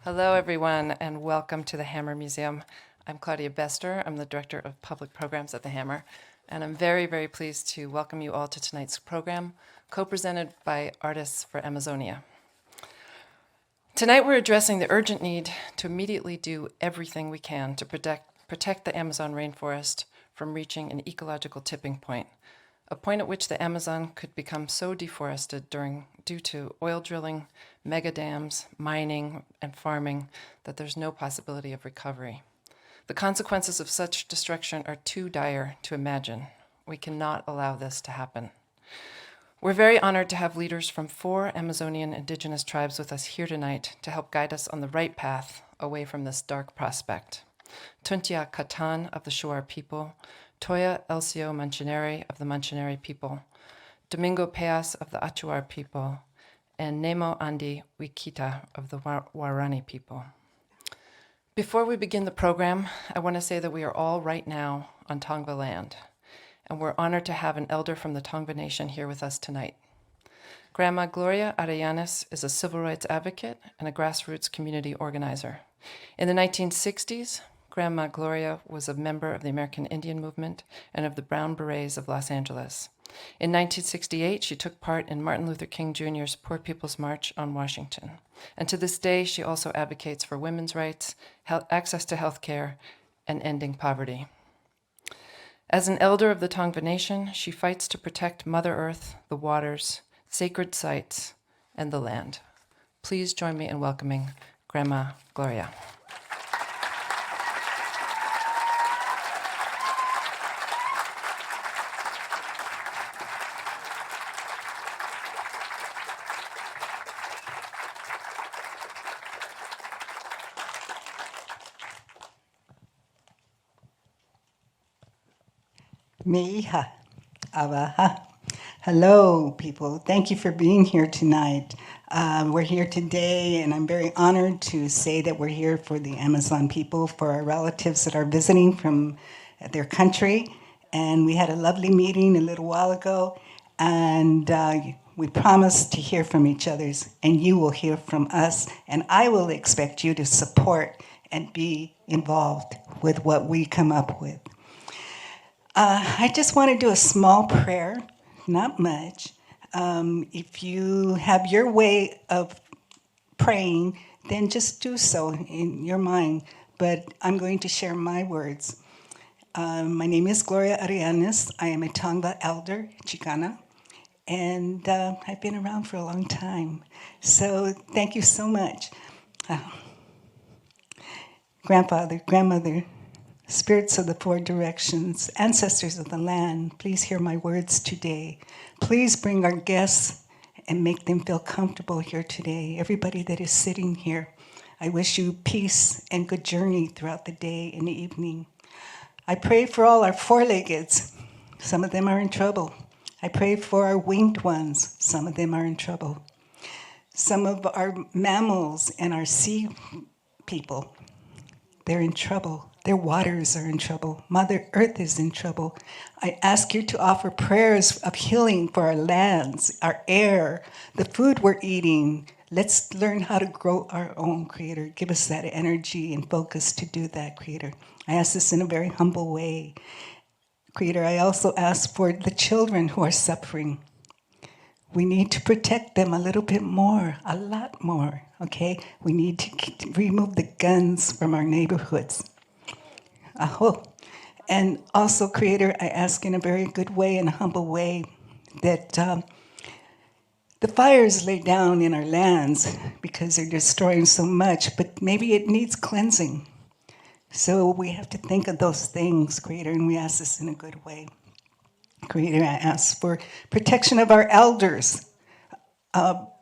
Hello, everyone, and welcome to the Hammer Museum. I'm Claudia Bester. I'm the Director of Public Programs at the Hammer, and I'm very, very pleased to welcome you all to tonight's program, co-presented by Artists for Amazonia. Tonight, we're addressing the urgent need to immediately do everything we can to protect the Amazon rainforest from reaching an ecological tipping point, a point at which the Amazon could become so deforested due to oil drilling, mega dams, mining, and farming that there's no possibility of recovery. The consequences of such destruction are too dire to imagine. We cannot allow this to happen. We're very honored to have leaders from 4 Amazonian indigenous tribes with us here tonight to help guide us on the right path away from this dark prospect. Tuntiak Katan of the Shuar people, Toya Elcio Manchineri of the Manchineri people, Domingo Peas of the Achuar people, and Nemo Andi Wikita of the Warani people. Before we begin the program, I want to say that we are all right now on Tongva land, and we're honored to have an elder from the Tongva Nation here with us tonight. Grandma Gloria Arellanes is a civil rights advocate and a grassroots community organizer. In the 1960s, Grandma Gloria was a member of the American Indian Movement and of the Brown Berets of Los Angeles. In 1968, she took part in Martin Luther King Jr.'s Poor People's March on Washington. And to this day, she also advocates for women's rights, access to health care, and ending poverty. As an elder of the Tongva Nation, she fights to protect Mother Earth, the waters, sacred sites, and the land. Please join me in welcoming Grandma Gloria. Miha, Abaha. Hello, people. Thank you for being here tonight. We're here today, and I'm very honored to say that we're here for the Amazon people, for our relatives that are visiting from their country. And we had a lovely meeting a little while ago, and we promised to hear from each other, and you will hear from us, and I will expect you to support and be involved with what we come up with. I just want to do a small prayer, not much. If you have your way of praying, then just do so in your mind. But I'm going to share my words. My name is Gloria Arellanes. I am a Tongva elder, Chicana, and I've been around for a long time. So thank you so much. Grandfather, grandmother, spirits of the 4 directions, ancestors of the land, please hear my words today. Please bring our guests and make them feel comfortable here today. Everybody that is sitting here, I wish you peace and good journey throughout the day and the evening. I pray for all our 4-leggeds. Some of them are in trouble. I pray for our winged ones. Some of them are in trouble. Some of our mammals and our sea people, they're in trouble. Their waters are in trouble. Mother Earth is in trouble. I ask you to offer prayers of healing for our lands, our air, the food we're eating. Let's learn how to grow our own, Creator. Give us that energy and focus to do that, Creator. I ask this in a very humble way. Creator, I also ask for the children who are suffering. We need to protect them a little bit more, a lot more, okay? We need to remove the guns from our neighborhoods. And also, Creator, I ask in a very good way and humble way that the fires lay down in our lands because they're destroying so much, but maybe it needs cleansing. So we have to think of those things, Creator, and we ask this in a good way. Creator, I ask for protection of our elders.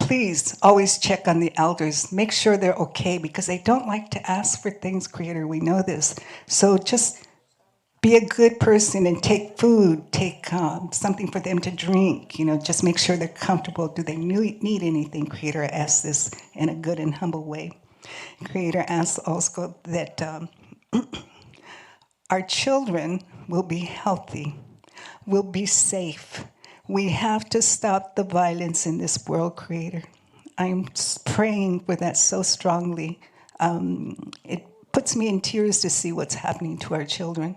Please always check on the elders. Make sure they're okay because they don't like to ask for things, Creator. We know this. So just be a good person and take food, take something for them to drink. Just make sure they're comfortable. Do they need anything, Creator? I ask this in a good and humble way. Creator, I ask also that our children will be healthy, will be safe. We have to stop the violence in this world, Creator. I'm praying for that so strongly. it puts me in tears to see what's happening to our children.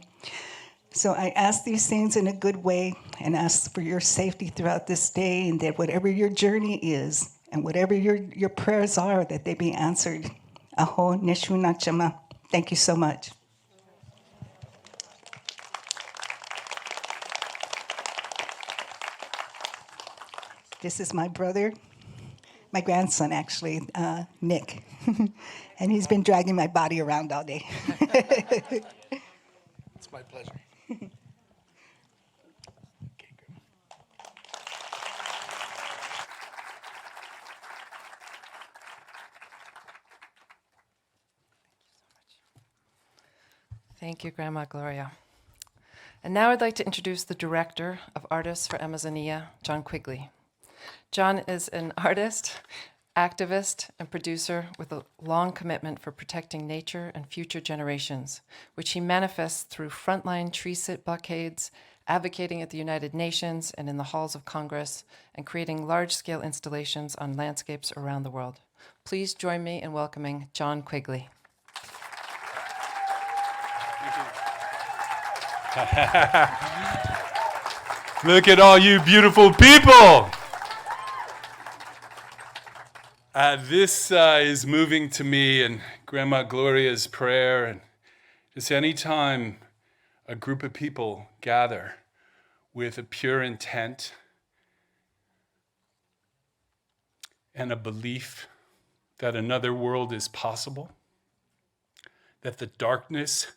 So I ask these things in a good way and ask for your safety throughout this day, and that whatever your journey is and whatever your prayers are, that they be answered. Aho Neshu Nachama. Thank you so much. This is my brother, my grandson actually, Nick. And he's been dragging my body around all day. It's my pleasure. Thank you, Grandma Gloria. And now I'd like to introduce the Director of Artists for Amazonia, John Quigley. John is an artist, activist, and producer with a long commitment for protecting nature and future generations, which he manifests through frontline tree sit blockades, advocating at the United Nations and in the halls of Congress, and creating large-scale installations on landscapes around the world. Please join me in welcoming John Quigley. Look at all you beautiful people. This is moving to me, and Grandma Gloria's prayer, and just anytime a group of people gather with a pure intent and a belief that another world is possible, that the darkness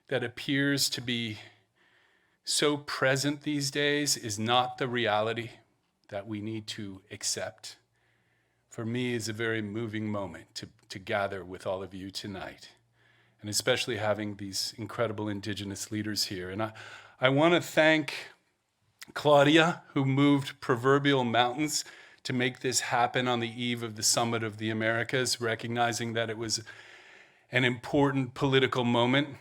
that appears to be so present these days is not the reality that we need to accept. For me, is a very moving moment to gather with all of you tonight, and especially having these incredible Indigenous leaders here. And I want to thank Claudia, who moved proverbial mountains to make this happen on the eve of the Summit of the Americas, recognizing that it was an important political moment.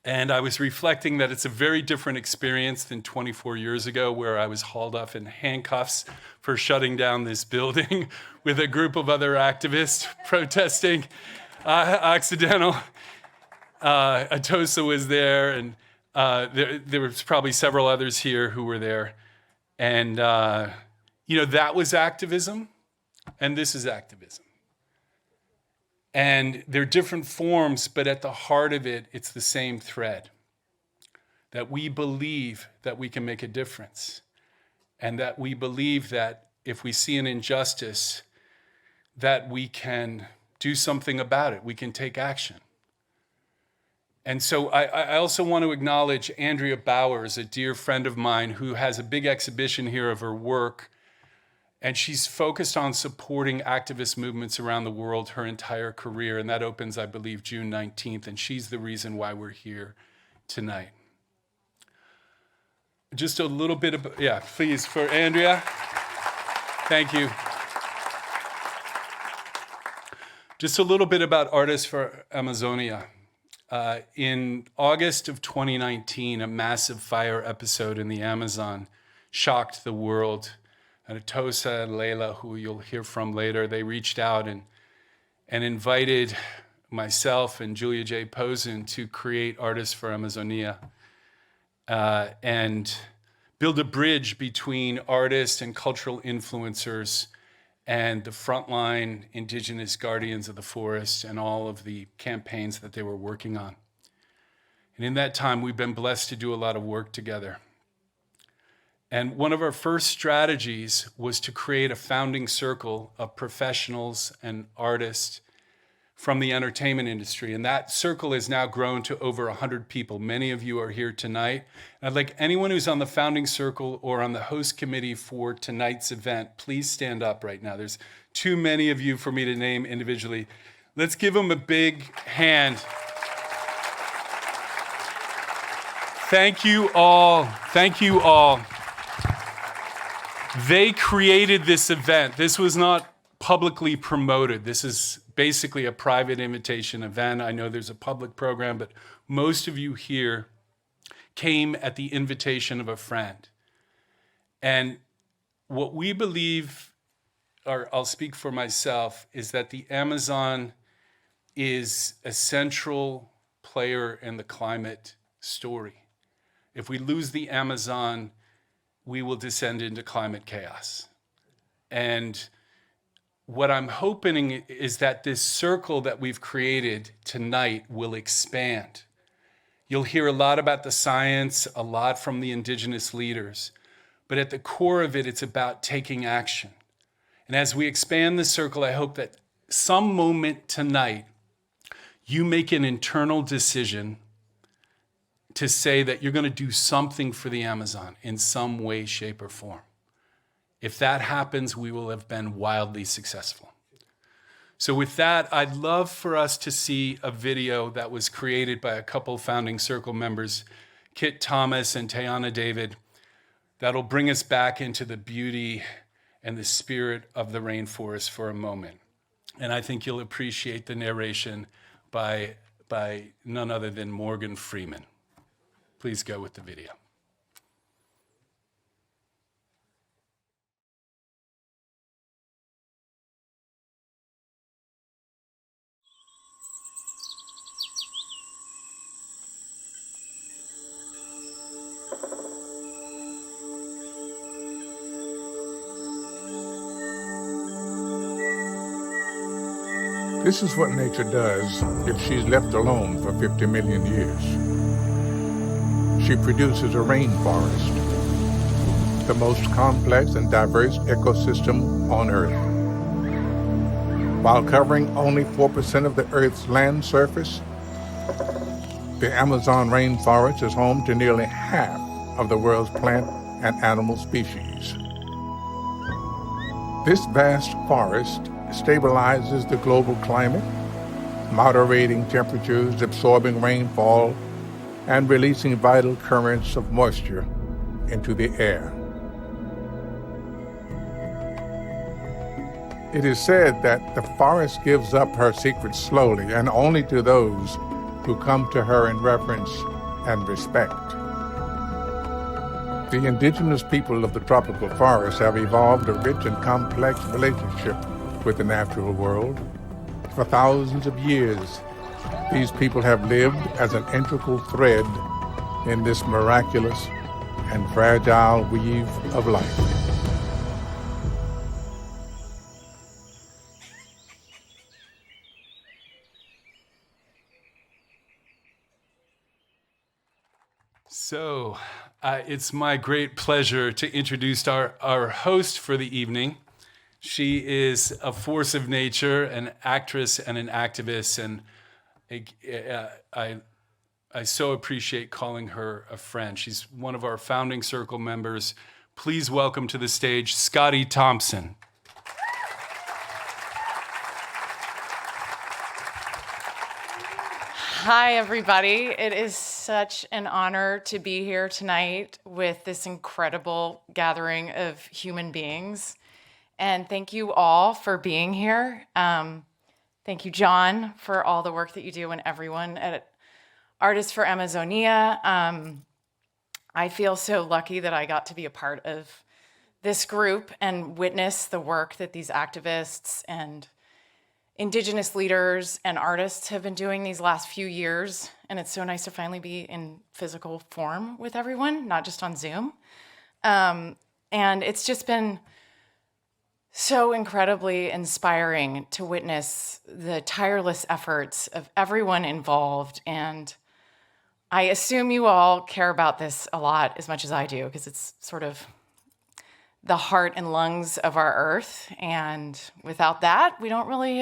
And I was reflecting that it's a very different experience than 24 years ago, where I was hauled off in handcuffs for shutting down this building with a group of other activists protesting accidental. Atosa was there, and there was probably several others here who were there. And, that was activism, and this is activism. And they're different forms, but at the heart of it, it's the same thread. That we believe that we can make a difference. And that we believe that if we see an injustice, that we can do something about it. We can take action. And so I also want to acknowledge Andrea Bowers, a dear friend of mine who has a big exhibition here of her work. And she's focused on supporting activist movements around the world her entire career. And that opens, I believe, June 19th. And she's the reason why we're here tonight. Just a little bit of, please, for Andrea. Thank you. Just a little bit about Artists for Amazonia. In August of 2019, a massive fire episode in the Amazon shocked the world. And Atosa and Leila, who you'll hear from later, they reached out and invited myself and Julia J. Posen to create Artists for Amazonia and build a bridge between artists and cultural influencers and the frontline Indigenous guardians of the forest and all of the campaigns that they were working on. And in that time, we've been blessed to do a lot of work together. And one of our first strategies was to create a founding circle of professionals and artists from the entertainment industry. And that circle has now grown to over 100 people. Many of you are here tonight. And I'd like anyone who's on the founding circle or on the host committee for tonight's event, please stand up right now. There's too many of you for me to name individually. Let's give them a big hand. Thank you all. Thank you all. They created this event. This was not publicly promoted. This is basically a private invitation event. I know there's a public program, but most of you here came at the invitation of a friend. And what we believe, or I'll speak for myself, is that the Amazon is a central player in the climate story. If we lose the Amazon, we will descend into climate chaos. And what I'm hoping is that this circle that we've created tonight will expand. You'll hear a lot about the science, a lot from the indigenous leaders, but at the core of it, it's about taking action. And as we expand the circle, I hope that some moment tonight, you make an internal decision to say that you're going to do something for the Amazon in some way, shape, or form. If that happens, we will have been wildly successful. So with that, I'd love for us to see a video that was created by a couple founding circle members, Kit Thomas and Tayana David, that'll bring us back into the beauty and the spirit of the rainforest for a moment. And I think you'll appreciate the narration by none other than Morgan Freeman. Please go with the video. This is what nature does if she's left alone for 50 million years. She produces a rainforest, the most complex and diverse ecosystem on Earth. While covering only 4% of the Earth's land surface, the Amazon rainforest is home to nearly half of the world's plant and animal species. This vast forest stabilizes the global climate, moderating temperatures, absorbing rainfall, and releasing vital currents of moisture into the air. It is said that the forest gives up her secrets slowly and only to those who come to her in reverence and respect. The indigenous people of the tropical forest have evolved a rich and complex relationship with the natural world. For thousands of years, these people have lived as an integral thread in this miraculous and fragile weave of life. So it's my great pleasure to introduce our host for the evening. She is a force of nature, an actress and an activist, and I so appreciate calling her a friend. She's one of our founding circle members. Please welcome to the stage, Scottie Thompson. Hi, everybody. It is such an honor to be here tonight with this incredible gathering of human beings. And thank you all for being here. Thank you, John, for all the work that you do and everyone at Artists for Amazonia. I feel so lucky that I got to be a part of this group and witness the work that these activists and indigenous leaders and artists have been doing these last few years. And it's so nice to finally be in physical form with everyone, not just on Zoom. And it's just been so incredibly inspiring to witness the tireless efforts of everyone involved. And I assume you all care about this a lot as much as I do, because it's sort of the heart and lungs of our earth. And without that, we don't really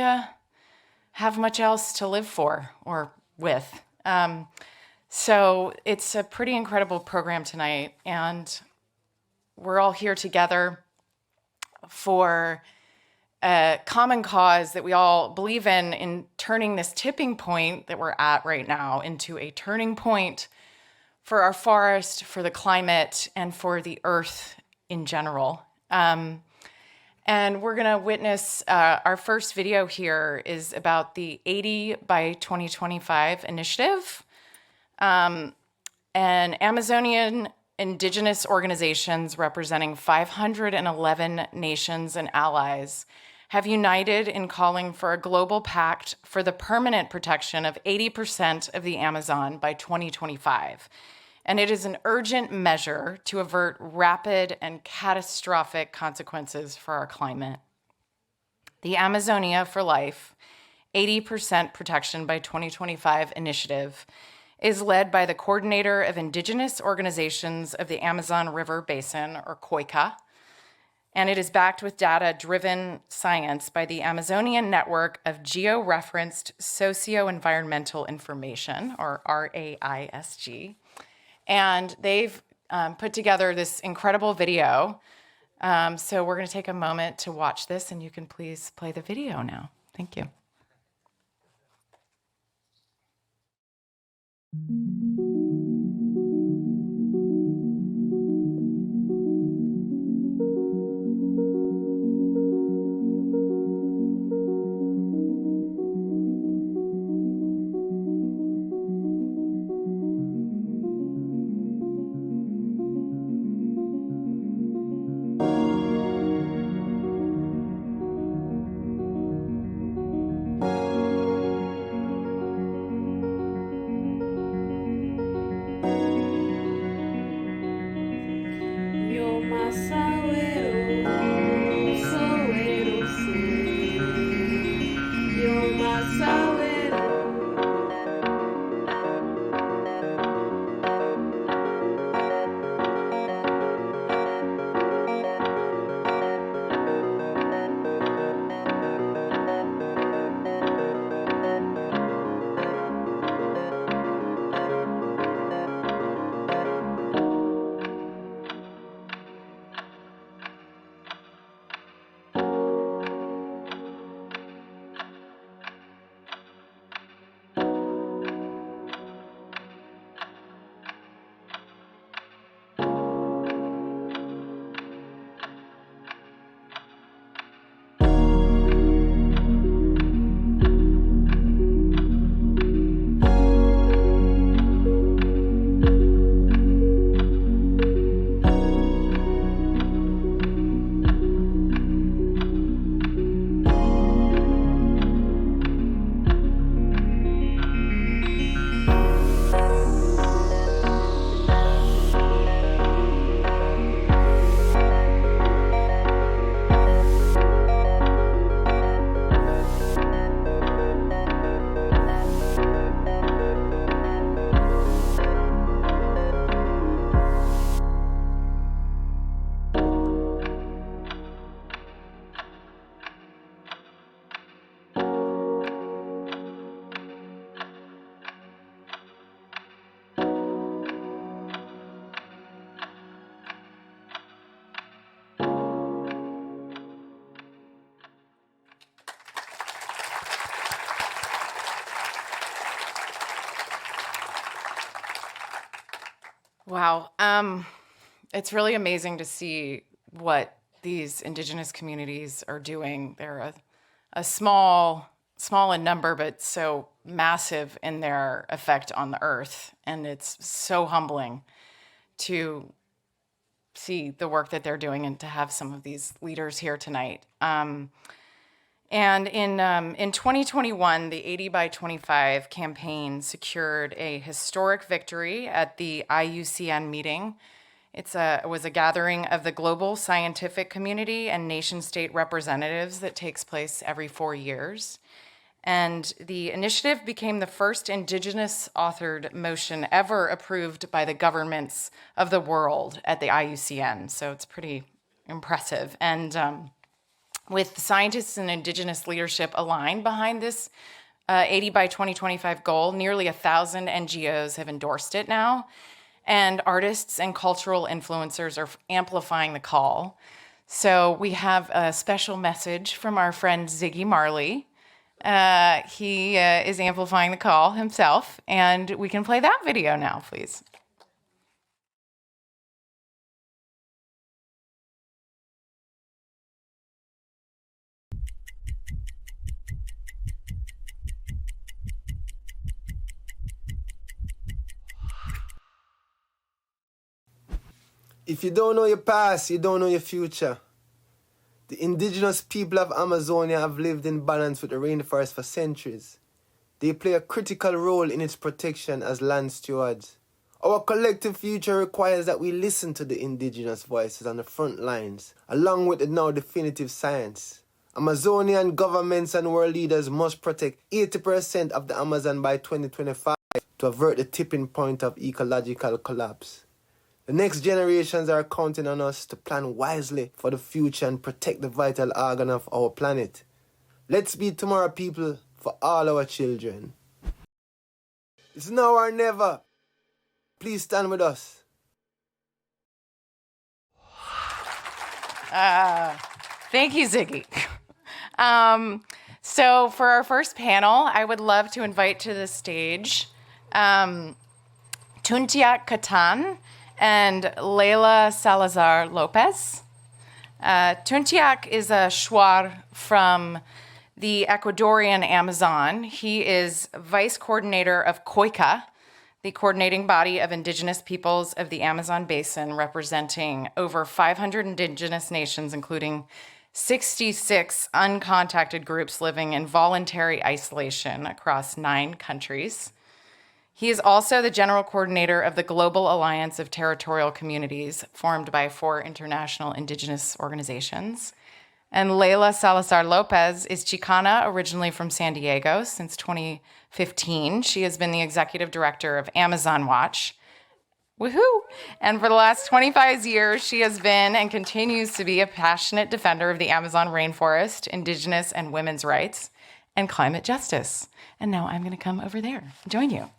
have much else to live for or with. So it's a pretty incredible program tonight. And we're all here together for a common cause that we all believe in turning this tipping point that we're at right now into a turning point for our forest, for the climate, and for the earth in general. And we're gonna witness, our first video here is about the 80 by 2025 initiative. An Amazonian indigenous organizations representing 511 nations and allies have united in calling for a global pact for the permanent protection of 80% of the Amazon by 2025. And it is an urgent measure to avert rapid and catastrophic consequences for our climate. The Amazonia for Life 80% Protection by 2025 initiative is led by the Coordinator of Indigenous Organizations of the Amazon River Basin, or COICA, and it is backed with data-driven science by the Amazonian Network of Geo-Referenced Socio-Environmental Information, or RAISG. And they've put together this incredible video. So we're going to take a moment to watch this, and you can please play the video now. Thank you. Wow. It's really amazing to see what these indigenous communities are doing. They're a small in number, but so massive in their effect on the earth. And it's so humbling to see the work that they're doing and to have some of these leaders here tonight. And in 2021, the 80 by 25 campaign secured a historic victory at the IUCN meeting. It was a gathering of the global scientific community and nation-state representatives that takes place every 4 years. And the initiative became the first Indigenous-authored motion ever approved by the governments of the world at the IUCN. So it's pretty impressive. And with scientists and Indigenous leadership aligned behind this 80 by 2025 goal, nearly 1,000 NGOs have endorsed it now. And artists and cultural influencers are amplifying the call. So we have a special message from our friend Ziggy Marley. He is amplifying the call himself, and we can play that video now, please. If you don't know your past, you don't know your future. The The indigenous people of Amazonia have lived in balance with the rainforest for centuries. They play a critical role in its protection as land stewards. Our collective future requires that we listen to the indigenous voices on the front lines, along with the now definitive science. Amazonian governments and world leaders must protect 80% of the Amazon by 2025 to avert the tipping point of ecological collapse. The next generations are counting on us to plan wisely for the future and protect the vital organ of our planet. Let's be tomorrow people for all our children. It's now or never. Please stand with us. Thank you, Ziggy. So for our first panel, I would love to invite to the stage Tuntiak Katan and Leila Salazar Lopez. Tuntiak is a Shuar from the Ecuadorian Amazon. He is vice coordinator of COICA, the coordinating body of indigenous peoples of the Amazon basin, representing over 500 indigenous nations, including 66 uncontacted groups living in voluntary isolation across 9 countries. He is also the general coordinator of the Global Alliance of Territorial Communities, formed by 4 international indigenous organizations. And Leila Salazar Lopez is Chicana, originally from San Diego since 2015. She has been the executive director of Amazon Watch. Woohoo! And for the last 25 years, she has been and continues to be a passionate defender of the Amazon rainforest, indigenous and women's rights, and climate justice. And now I'm going to come over there and join you.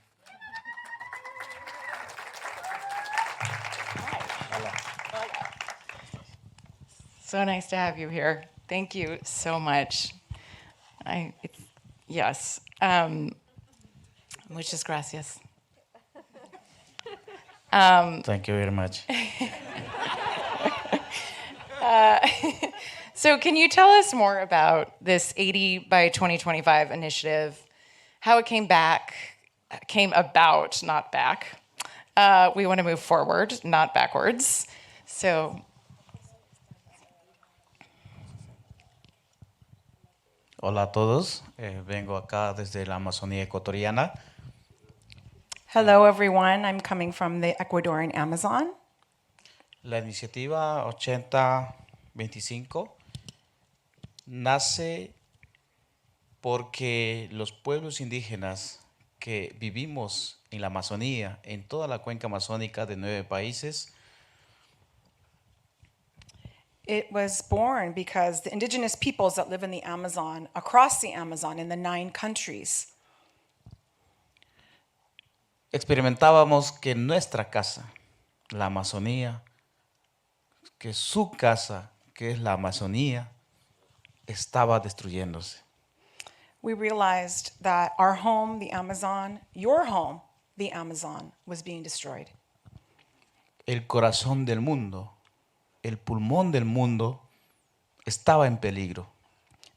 So nice to have you here. Thank you so much. Yes. Muchas gracias. Thank you very much. So can you tell us more about this 80 by 2025 initiative, how it came about, not back. We want to move forward, not backwards. So... Hola a todos, vengo acá desde la Amazonía ecuatoriana. Hello, everyone. I'm coming from the Ecuadorian Amazon. La iniciativa 8025 nace porque los pueblos indígenas que vivimos en la Amazonía, en toda la cuenca amazónica de 9 países, It was born because the indigenous peoples that live in the Amazon, across the Amazon, in the 9 countries, experimentábamos que nuestra casa, la Amazonía, que su casa, que es la Amazonía, estaba destruyéndose. we realized that our home, the Amazon, your home, the Amazon, was being destroyed. El corazón del mundo, el pulmón del mundo, estaba en peligro.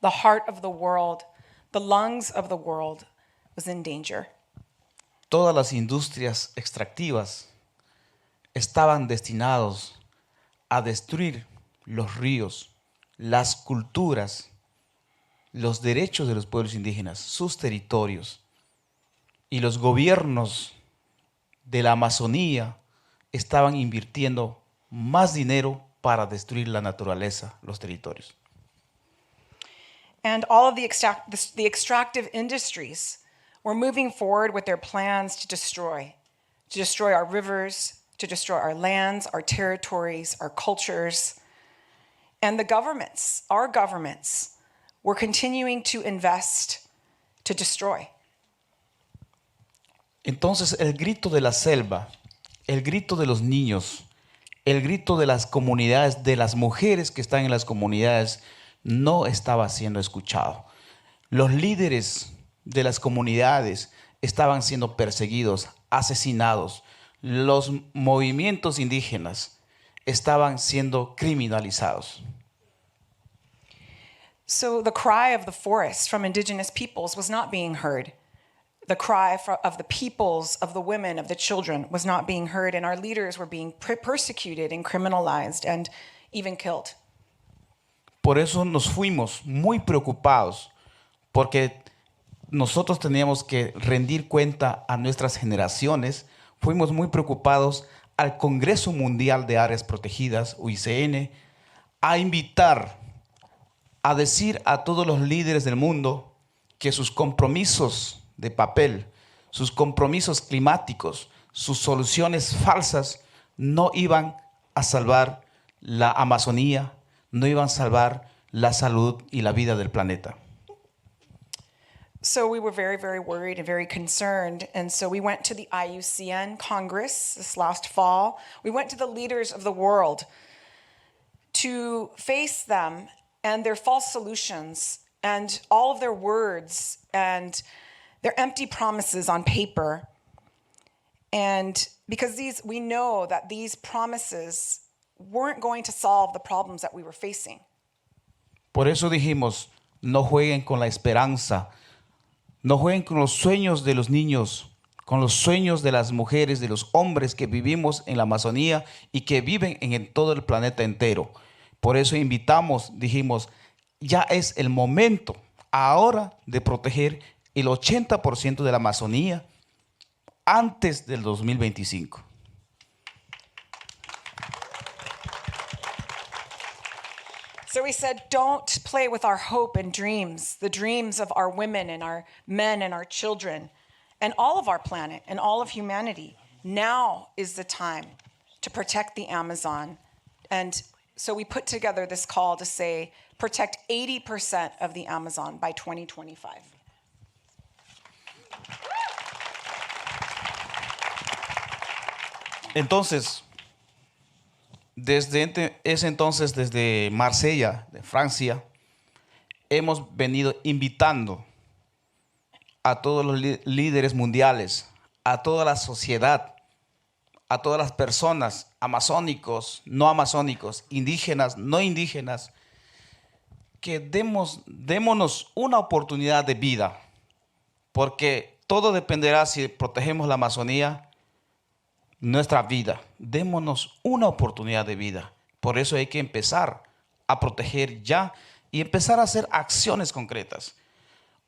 The heart of the world, the lungs of the world, was in danger. Todas las industrias extractivas estaban destinados a destruir los ríos, las culturas, los derechos de los pueblos indígenas, sus territorios. Y los gobiernos de la Amazonía estaban invirtiendo más dinero para destruir la naturaleza, los territorios. And all of the extractive industries were moving forward with their plans to destroy our rivers, to destroy our lands, our territories, our cultures. And the governments, our governments, were continuing to invest to destroy. Entonces el grito de la selva, el grito de los niños, el grito de las comunidades, de las mujeres que están en las comunidades, no estaba siendo escuchado. Los líderes de las comunidades estaban siendo perseguidos, asesinados. Los movimientos indígenas estaban siendo criminalizados. So the cry of the forest from indigenous peoples was not being heard. The cry of the peoples, of the women, of the children was not being heard, and our leaders were being persecuted and criminalized and even killed. Por eso nos fuimos muy preocupados, porque nosotros teníamos que rendir cuenta a nuestras generaciones. Fuimos muy preocupados al Congreso Mundial de Áreas Protegidas, UICN, a invitar, a decir a todos los líderes del mundo que sus compromisos de papel, sus compromisos climáticos, sus soluciones falsas no iban a salvar la Amazonía, no iban a salvar la salud y la vida del planeta. So we were very, very worried and very concerned. And so we went to the IUCN Congress this last fall. We went to the leaders of the world to face them and their false solutions and all of their words and their empty promises on paper. And because we know that these promises weren't going to solve the problems that we were facing. Por eso dijimos, no jueguen con la esperanza, no jueguen con los sueños de los niños, con los sueños de las mujeres, de los hombres que vivimos en la Amazonía y que viven en todo el planeta entero. Por eso invitamos, dijimos, ya es el momento ahora de proteger el 80% de la Amazonía antes del 2025. So we said, don't play with our hope and dreams, the dreams of our women and our men and our children and all of our planet and all of humanity. Now is the time to protect the Amazon. And so we put together this call to say, protect 80% of the Amazon by 2025. Entonces, desde ese entonces, desde Marsella, de Francia, hemos venido invitando a todos los líderes mundiales, a toda la sociedad, a todas las personas, amazónicos, no amazónicos, indígenas, no indígenas, que démonos una oportunidad de vida, porque todo dependerá si protegemos la Amazonía, nuestra vida. Démonos una oportunidad de vida. Por eso hay que empezar a proteger ya y empezar a hacer acciones concretas.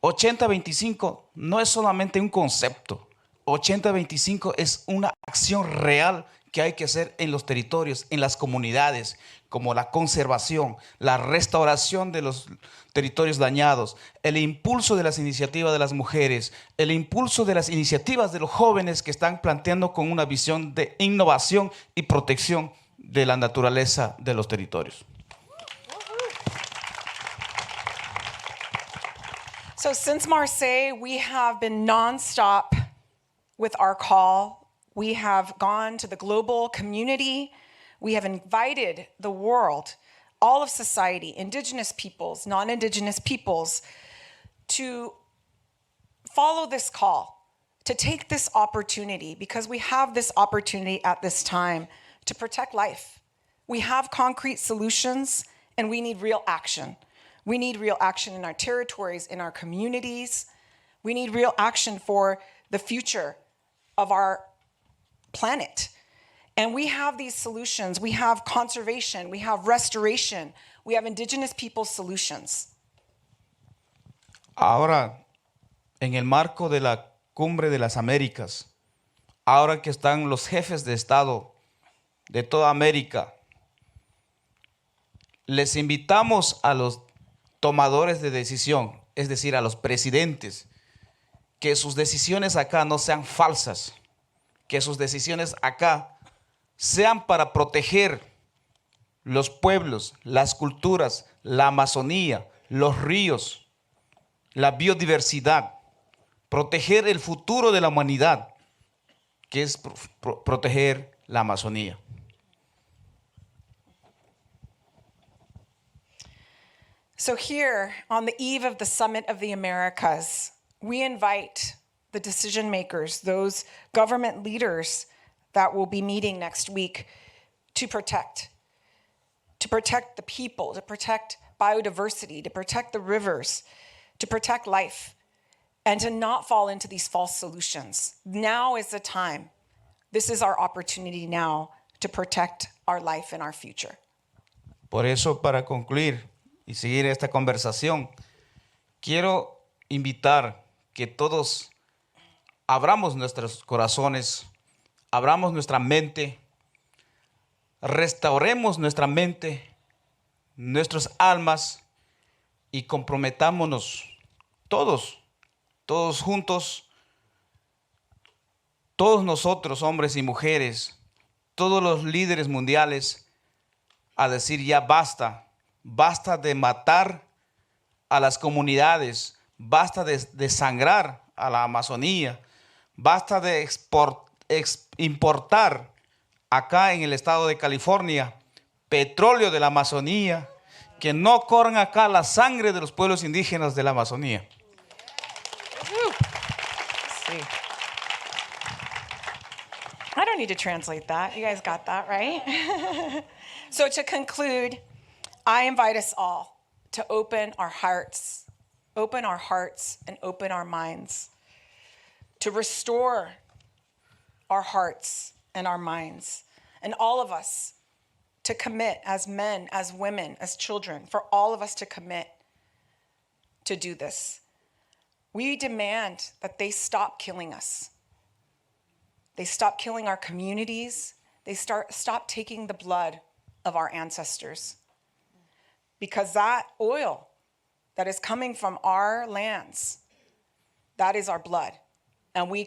80-25 no es solamente un concepto. 80-25 es una acción real que hay que hacer en los territorios, en las comunidades, como la conservación, la restauración de los territorios dañados, el impulso de las iniciativas de las mujeres, el impulso de las iniciativas de los jóvenes que están planteando con una visión de innovación y protección de la naturaleza de los territorios. So since Marseille, we have been nonstop with our call. We have gone to the global community. We have invited the world, all of society, indigenous peoples, non-indigenous peoples, to follow this call, to take this opportunity, because we have this opportunity at this time to protect life. We have concrete solutions, and we need real action. We need real action in our territories, in our communities. We need real action for the future of our planet. And we have these solutions. We have conservation, we have restoration, we have indigenous people's solutions. Ahora, en el marco de la Cumbre de las Américas, ahora que están los jefes de Estado de toda América, les invitamos a los tomadores de decisión, es decir, a los presidentes, que sus decisiones acá no sean falsas, que sus decisiones acá sean para proteger los pueblos, las culturas, la Amazonía, los ríos, la biodiversidad, proteger el futuro de la humanidad, que es proteger la Amazonía. So here, on the eve of the Summit of the Americas, we invite the decision makers, those government leaders that will be meeting next week, to protect the people, to protect biodiversity, to protect the rivers, to protect life, and to not fall into these false solutions. Now is the time. This is our opportunity now to protect our life and our future. Por eso, para concluir, y seguir esta conversación, quiero invitar que todos abramos nuestros corazones, abramos nuestra mente, restauremos nuestra mente, nuestras almas y comprometámonos todos juntos, todos nosotros, hombres y mujeres, todos los líderes mundiales, a decir ya basta, basta de matar a las comunidades, basta de desangrar a la Amazonía, basta de importar acá en el estado de California petróleo de la Amazonía, que no corran acá la sangre de los pueblos indígenas de la Amazonía. See. I don't need to translate that. You guys got that, right? So to conclude, I invite us all to open our hearts and open our minds, to restore our hearts and our minds, and all of us to commit as men, as women, as children, for all of us to commit to do this. We demand that they stop killing us. They stop killing our communities. They stop taking the blood of our ancestors. Because that oil that is coming from our lands, that is our blood. And we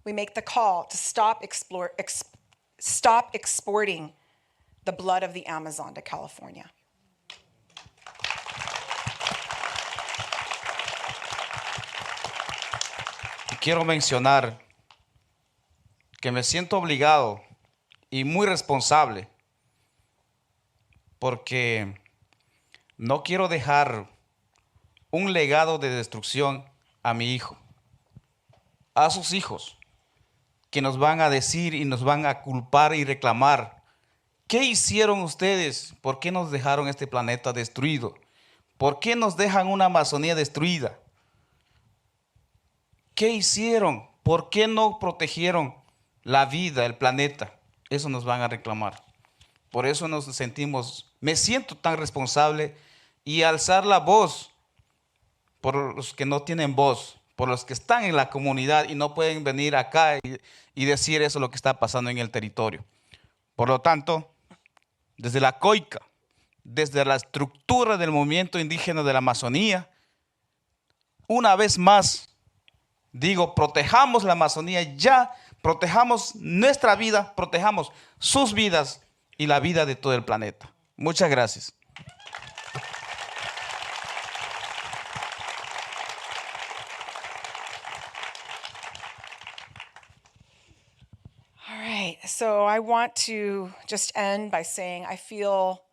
make the call to stop exporting the blood of the Amazon to California. Quiero mencionar que me siento obligado y muy responsable porque no quiero dejar un legado de destrucción a mi hijo, a sus hijos, que nos van a decir y nos van a culpar y reclamar. ¿Qué hicieron ustedes? ¿Por qué nos dejaron este planeta destruido? ¿Por qué nos dejan una Amazonía destruida? ¿Qué hicieron? ¿Por qué no protegieron la vida, el planeta? Eso nos van a reclamar. Por eso me siento tan responsable y alzar la voz por los que no tienen voz, por los que están en la comunidad y no pueden venir acá y decir eso lo que está pasando en el territorio. Por lo tanto, desde la COICA, desde la estructura del movimiento indígena de la Amazonía, una vez más digo, protejamos la Amazonía ya, protejamos nuestra vida, protejamos sus vidas y la vida de todo el planeta. Muchas gracias. All right, so I want to just end by saying I feel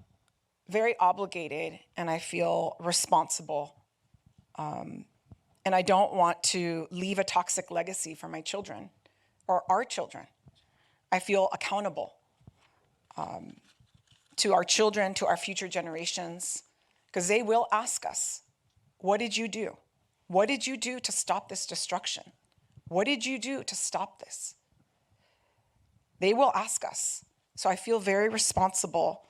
very obligated and I feel responsible. And I don't want to leave a toxic legacy for my children or our children. I feel accountable to our children, to our future generations, because they will ask us, what did you do? What did you do to stop this destruction? What did you do to stop this? They will ask us. So I feel very responsible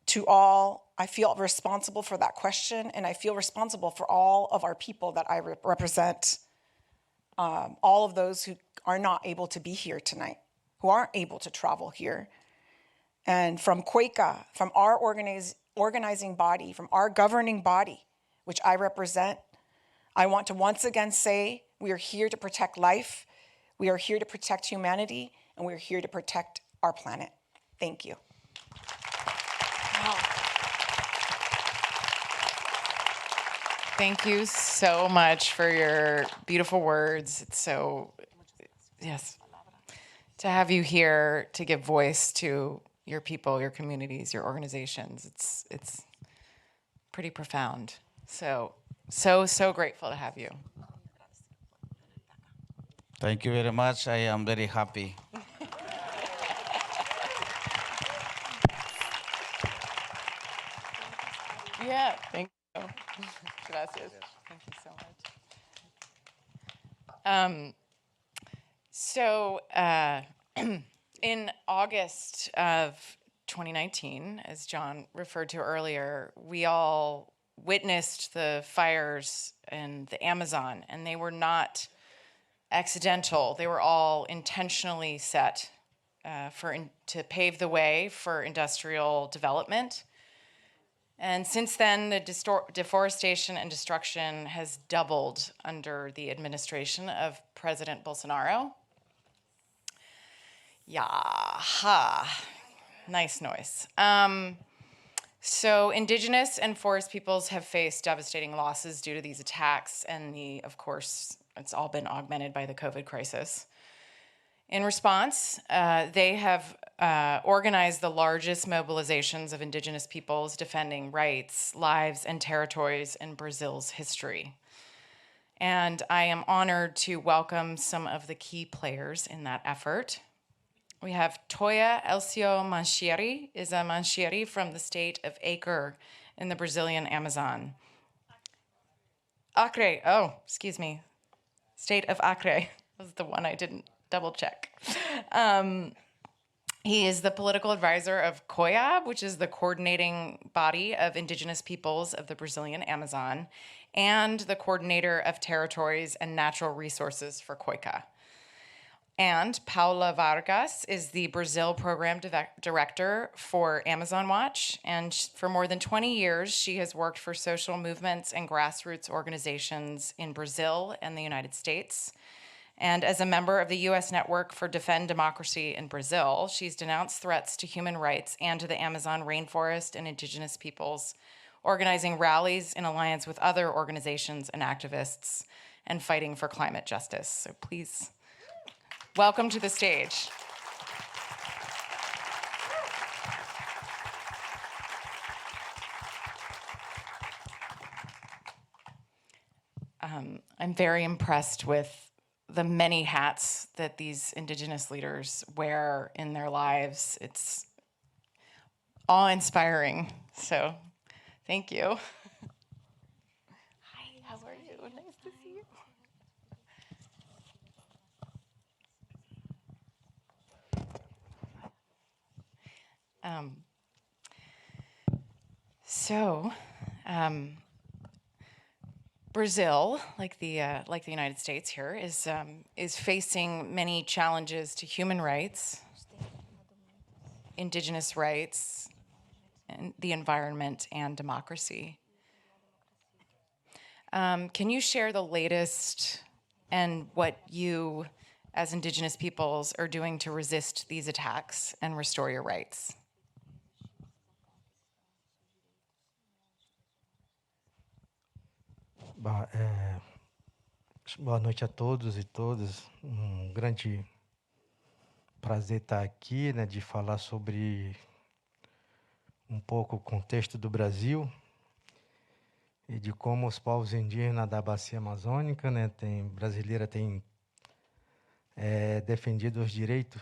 to all. I feel responsible for that question, and I feel responsible for all of our people that I represent, all of those who are not able to be here tonight, who aren't able to travel here. And from COICA, from our organizing body, from our governing body, which I represent, I want to once again say we are here to protect life, we are here to protect humanity, and we are here to protect our planet. Thank you. Thank you so much for your beautiful words. It's so, yes, to have you here to give voice to your people, your communities, your organizations. It's pretty profound. So grateful to have you. Thank you very much. I am very happy. Yeah, thank you. Gracias. Thank you so much. In August of 2019, as John referred to earlier, we all witnessed the fires in the Amazon, and they were not accidental. They were all intentionally set to pave the way for industrial development. And since then, the deforestation and destruction has doubled under the administration of President Bolsonaro. Yeah, nice noise. So indigenous and forest peoples have faced devastating losses due to these attacks, and of course, it's all been augmented by the COVID crisis. In response, they have organized the largest mobilizations of indigenous peoples defending rights, lives, and territories in Brazil's history. And I am honored to welcome some of the key players in that effort. We have Toya Elcio Manchieri, is a Manchieri from the state of Acre in the Brazilian Amazon. Acre, excuse me. State of Acre was the one I didn't double check. He is the political advisor of COICA, which is the coordinating body of indigenous peoples of the Brazilian Amazon, and the coordinator of territories and natural resources for COICA. And Paula Vargas is the Brazil program director for Amazon Watch. And for more than 20 years, she has worked for social movements and grassroots organizations in Brazil and the United States. And as a member of the U.S. Network for Defend Democracy in Brazil, she's denounced threats to human rights and to the Amazon rainforest and indigenous peoples, organizing rallies in alliance with other organizations and activists, and fighting for climate justice. So please, welcome to the stage. I'm very impressed with the many hats that these indigenous leaders wear in their lives. It's awe-inspiring. So thank you. Hi, how are you? Nice to see you. Brazil, like the United States here, is facing many challenges to human rights, indigenous rights, and the environment and democracy. Can you share the latest and what you, as indigenous peoples, are doing to resist these attacks and restore your rights? Boa noite a todos e todas. Grande prazer estar aqui, né, de falar sobre pouco o contexto do Brasil e de como os povos indígenas da bacia amazônica, né, brasileira tem defendido os direitos.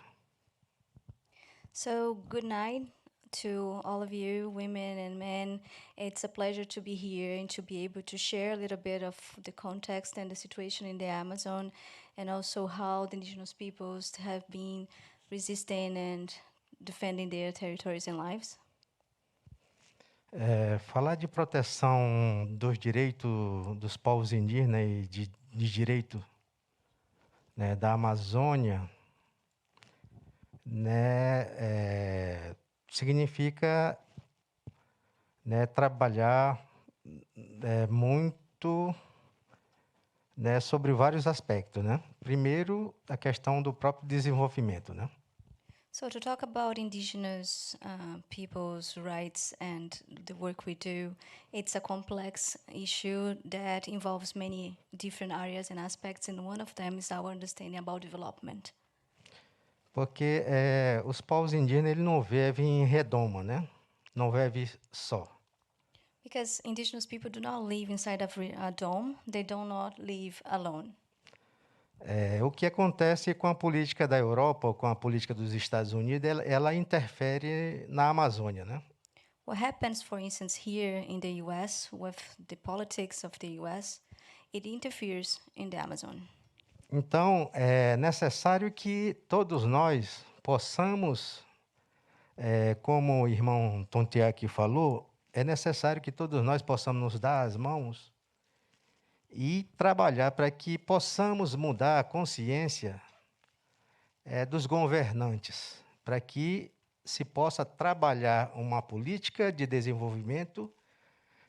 So, good night to all of you, women and men. It's a pleasure to be here and to be able to share a little bit of the context and the situation in the Amazon, and also how the indigenous peoples have been resisting and defending their territories and lives. Falar de proteção dos direitos dos povos indígenas e de direito, né, da Amazônia, né, significa, né, trabalhar muito, né, sobre vários aspectos, né? Primeiro, a questão do próprio desenvolvimento, né? So to talk about indigenous people's rights and the work we do, it's a complex issue that involves many different areas and aspects, and one of them is our understanding about development. Porque os povos indígenas eles não vivem em redoma, né? Não vivem só. Because indigenous people do not live inside of a dome, they do not live alone. O que acontece com a política da Europa ou com a política dos Estados Unidos, ela interfere na Amazônia, né? What happens, for instance, here in the US with the politics of the US, it interferes in the Amazon. Então, é necessário que todos nós possamos Como o irmão Tuntiak falou, é necessário que todos nós possamos nos dar as mãos e trabalhar para que possamos mudar a consciência dos governantes, para que se possa trabalhar uma política de desenvolvimento,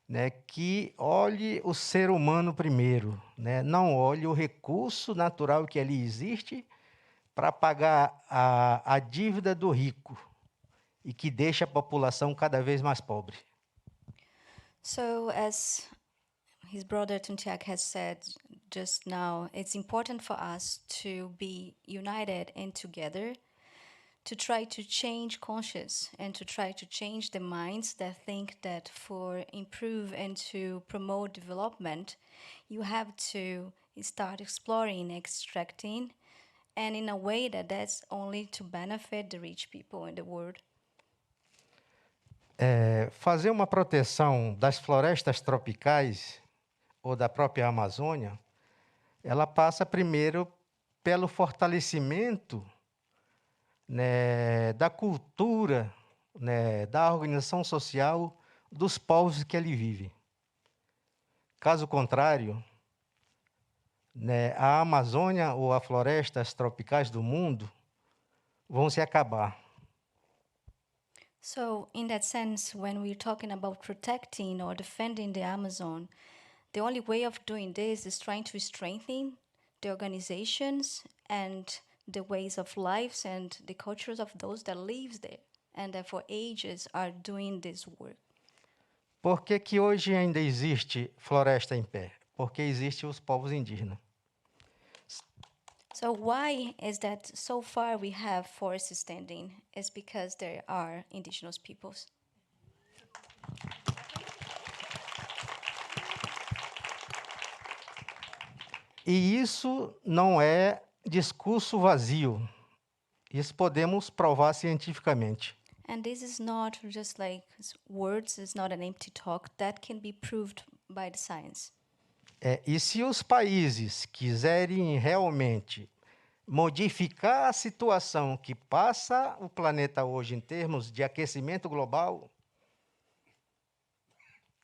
né, que olhe o ser humano primeiro, né, não olhe o recurso natural que ali existe para pagar a dívida do rico e que deixa a população cada vez mais pobre. So, as his brother Tuntiak has said just now, it's important for us to be united and together to try to change conscience and to try to change the minds that think that for improve and to promote development, you have to start exploring, extracting, and in a way that's only to benefit the rich people in the world. Fazer uma proteção das florestas tropicais ou da própria Amazônia, ela passa primeiro pelo fortalecimento, né, da cultura, né, da organização social dos povos que ali vivem. Caso contrário, né, a Amazônia ou as florestas tropicais do mundo vão se acabar. So, in that sense, when we're talking about protecting or defending the Amazon, the only way of doing this is trying to strengthen the organizations and the ways of lives and the cultures of those that live there, and that for ages are doing this work. Por que que hoje ainda existe floresta em pé? Porque existem os povos indígenas. So why is that so far we have forests standing? It's because there are indigenous peoples. E isso não é discurso vazio. Isso podemos provar cientificamente. And this is not just like words, it's not an empty talk. That can be proved by the science. E se os países quiserem realmente modificar a situação que passa o planeta hoje em termos de aquecimento global,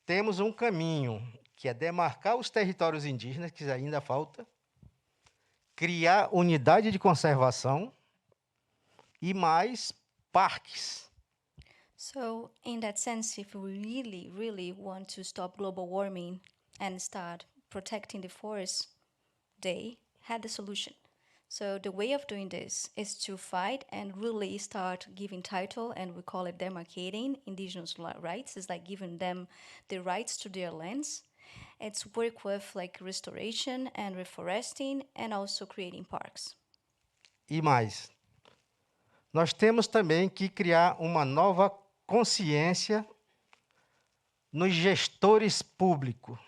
temos um caminho, que é demarcar os territórios indígenas, que ainda falta, criar unidade de conservação e mais parques. So, in that sense, if we really, really want to stop global warming and start protecting the forests, they had the solution. So the way of doing this is to fight and really start giving title, and we call it demarcating indigenous rights. It's like giving them the rights to their lands. It's work with like restoration and reforesting and also creating parks. E mais, nós temos também que criar uma nova consciência nos gestores públicos.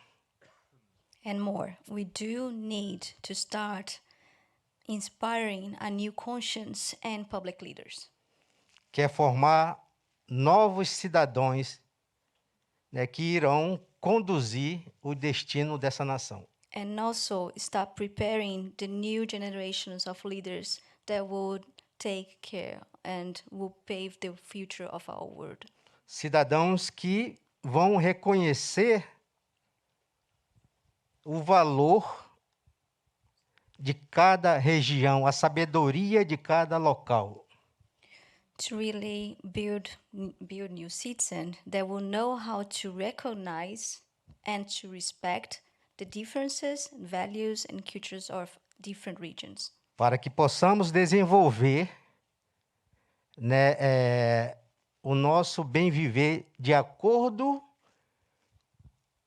And more, we do need to start inspiring a new conscience and public leaders. Que é formar novos cidadãos, né, que irão conduzir o destino dessa nação. And also start preparing the new generations of leaders that would take care and will pave the future of our world. Cidadãos que vão reconhecer o valor de cada região, a sabedoria de cada local. To really build new citizens that will know how to recognize and to respect the differences, values and cultures of different regions. Para que possamos desenvolver, né, o nosso bem viver de acordo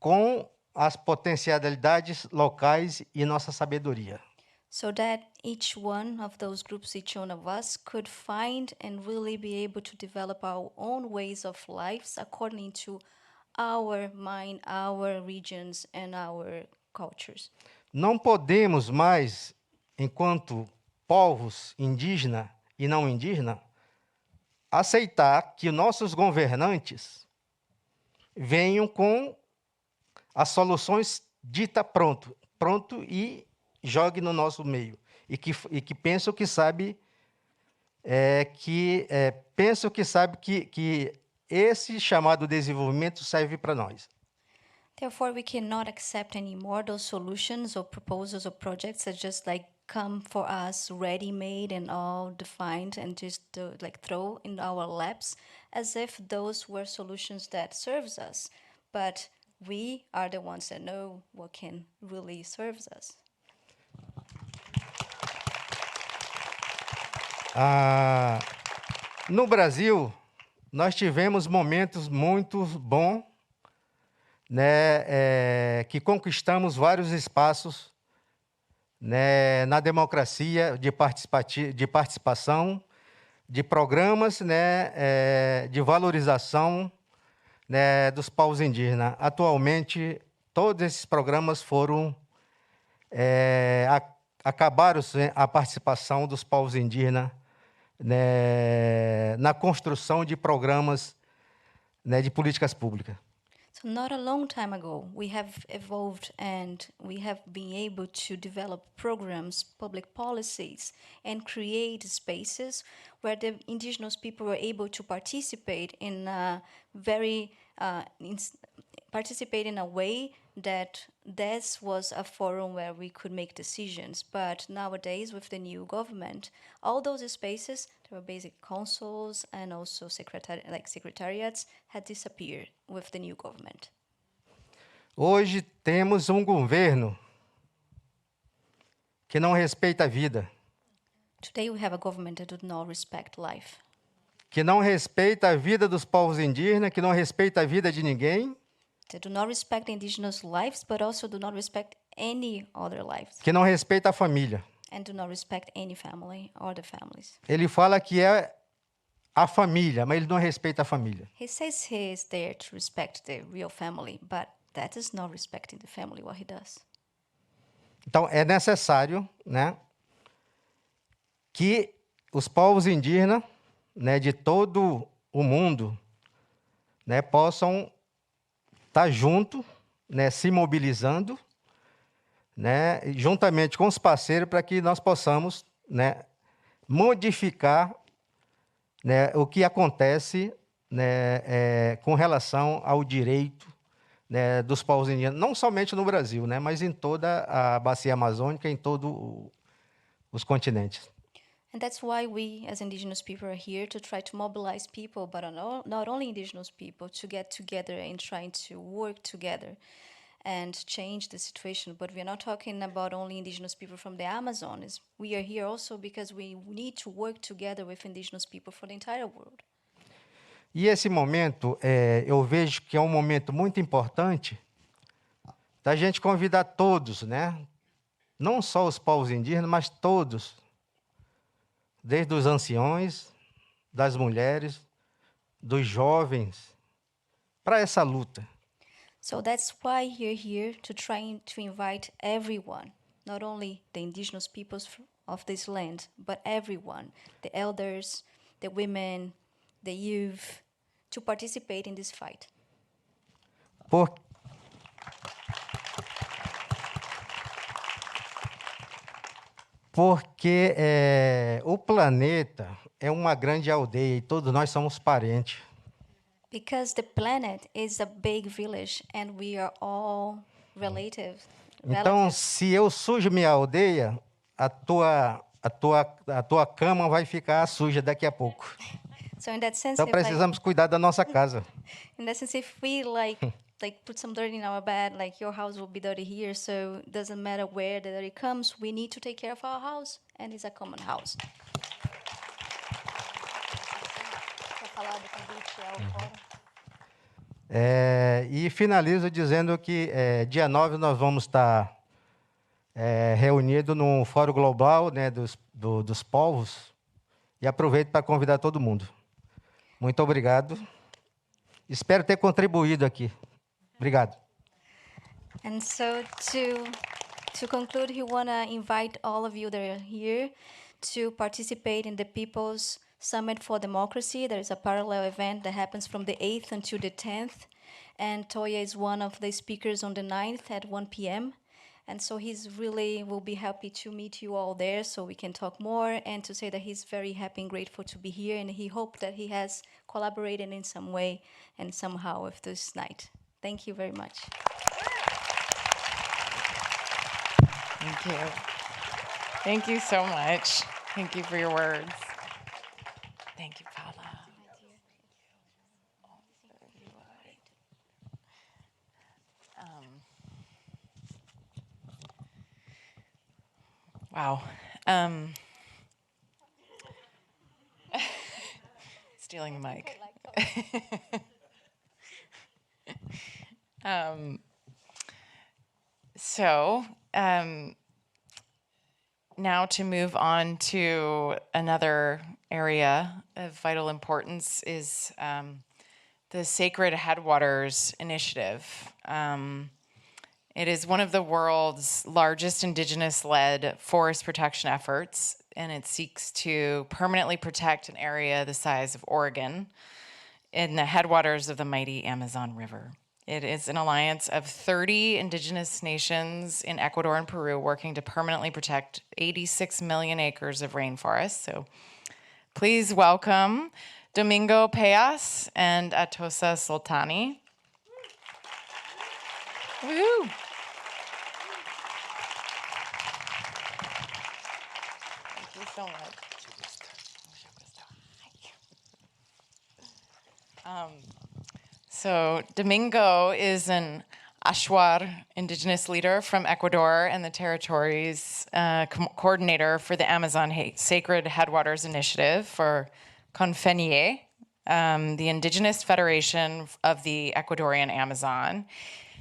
com as potencialidades locais e nossa sabedoria. So that each one of those groups, each one of us, could find and really be able to develop our own ways of lives according to our mind, our regions, and our cultures. Não podemos mais, enquanto povos indígenas e não indígenas, aceitar que nossos governantes venham com as soluções ditas pronto e jogue no nosso meio. E que pensam que sabe que pensam que sabe que esse chamado desenvolvimento serve para nós. Therefore, we cannot accept anymore those solutions or proposals or projects that just like come for us ready-made and all defined and just like throw in our laps as if those were solutions that serves us. But we are the ones that know what can really serve us. No Brasil, nós tivemos momentos muito bons, né, que conquistamos vários espaços, né, na democracia de participação, de programas, né, de valorização, né, dos povos indígenas. Atualmente, todos esses programas foram acabaram a participação dos povos indígenas, né, na construção de programas, né, de políticas públicas. So not a long time ago, we have evolved and we have been able to develop programs, public policies, and create spaces where the indigenous people were able to participate in a participate in a way that this was a forum where we could make decisions. But nowadays, with the new government, all those spaces, there were basic councils and also secretariats, had disappeared with the new government. Hoje temos governo que não respeita a vida, Today we have a government that do not respect life, que não respeita a vida dos povos indígenas, que não respeita a vida de ninguém, that do not respect the indigenous lives, but also do not respect any other lives, que não respeita a família. and do not respect any family or the families. Ele fala que é a família, mas ele não respeita a família. He says he is there to respect the real family, but that is not respecting the family, what he does. Então, é necessário, né, que os povos indígenas, né, de todo o mundo, né, possam estar juntos, né, se mobilizando, né, juntamente com os parceiros para que nós possamos, né, modificar, né, o que acontece, né, com relação ao direito, né, dos povos indígenas, não somente no Brasil, né, mas em toda a bacia amazônica, em todos os continentes. And that's why we, as indigenous people, are here to try to mobilize people, but not only indigenous people, to get together and trying to work together and change the situation. But we are not talking about only indigenous people from the Amazon. We are here also because we need to work together with indigenous people for the entire world. E esse momento, eu vejo que é um momento muito importante da gente convidar todos, né? Não só os povos indígenas, mas todos, desde os anciões, das mulheres, dos jovens, para essa luta. So that's why you're here to try to invite everyone, not only the indigenous peoples of this land, but everyone, the elders, the women, the youth, to participate in this fight. Porque o planeta é uma grande aldeia e todos nós somos parentes. Because the planet is a big village and we are all relatives. Então, se eu sujo minha aldeia, a tua cama vai ficar suja daqui a pouco. So in that sense, Então precisamos cuidar da nossa casa. in that sense, if we like put some dirt in our bed, like your house will be dirty here, so it doesn't matter where the dirty comes, we need to take care of our house, and it's a common house. E finalizo dizendo que dia 9 nós vamos estar reunidos no Fórum Global, né, dos povos, e aproveito para convidar todo mundo. Muito obrigado. Espero ter contribuído aqui. Obrigado. And so to conclude, we want to invite all of you that are here to participate in the People's Summit for Democracy. There is a parallel event that happens from the 8th until the 10th, and Toya is one of the speakers on the 9th at 1 p.m. And so he's really will be happy to meet you all there so we can talk more, and to say that he's very happy and grateful to be here, and he hoped that he has collaborated in some way and somehow with this night. Thank you very much. Thank you. Thank you so much. Thank you for your words. Thank you, Paula. Wow. Stealing the mic. Now to move on to another area of vital importance is the Sacred Headwaters Initiative. It is one of the world's largest indigenous-led forest protection efforts, and it seeks to permanently protect an area the size of Oregon in the headwaters of the mighty Amazon River. It is an alliance of 30 indigenous nations in Ecuador and Peru working to permanently protect 86 million acres of rainforest. So please welcome Domingo Peas and Atosa Soltani. Woohoo! Thank you so much. So Domingo is an Shuar indigenous leader from Ecuador and the territory's coordinator for the Amazon Sacred Headwaters Initiative for COICA, the Indigenous Federation of the Ecuadorian Amazon.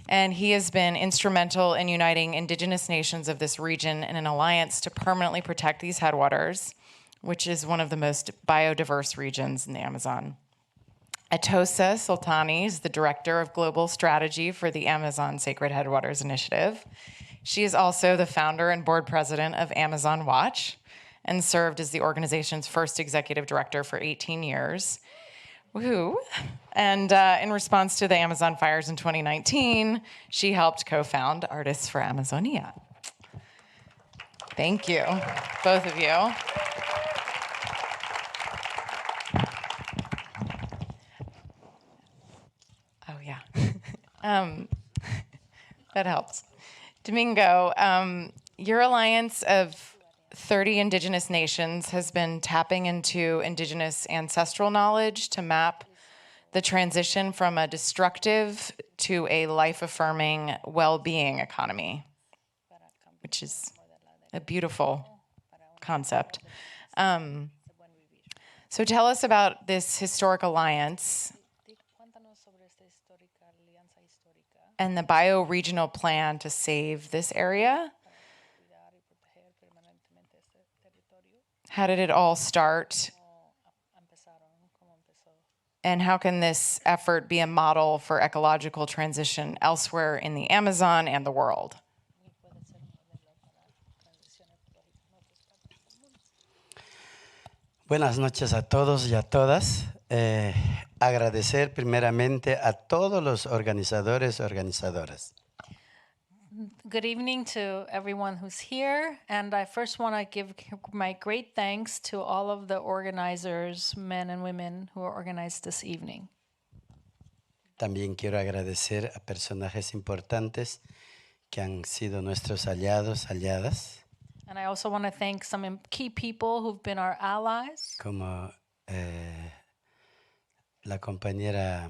And he has been instrumental in uniting indigenous nations of this region in an alliance to permanently protect these headwaters, which is one of the most biodiverse regions in the Amazon. Atosa Soltani is the Director of Global Strategy for the Amazon Sacred Headwaters Initiative. She is also the founder and board president of Amazon Watch and served as the organization's first executive director for 18 years. Woohoo! And in response to the Amazon fires in 2019, she helped co-found Artists for Amazonia. Thank you, both of you. Oh, yeah. That helps. Domingo, your alliance of 30 indigenous nations has been tapping into indigenous ancestral knowledge to map the transition from a destructive to a life-affirming well-being economy, which is a beautiful concept. So tell us about this historic alliance and the bioregional plan to save this area. How did it all start? And how can this effort be a model for ecological transition elsewhere in the Amazon and the world? Buenas noches a todos y a todas. Agradecer primeramente a todos los organizadores y organizadoras. Good evening to everyone who's here, and I first want to give my great thanks to all of the organizers, men and women who organized this evening. También quiero agradecer a personajes importantes que han sido nuestros aliados, aliadas, And I also want to thank some key people who've been our allies, como la compañera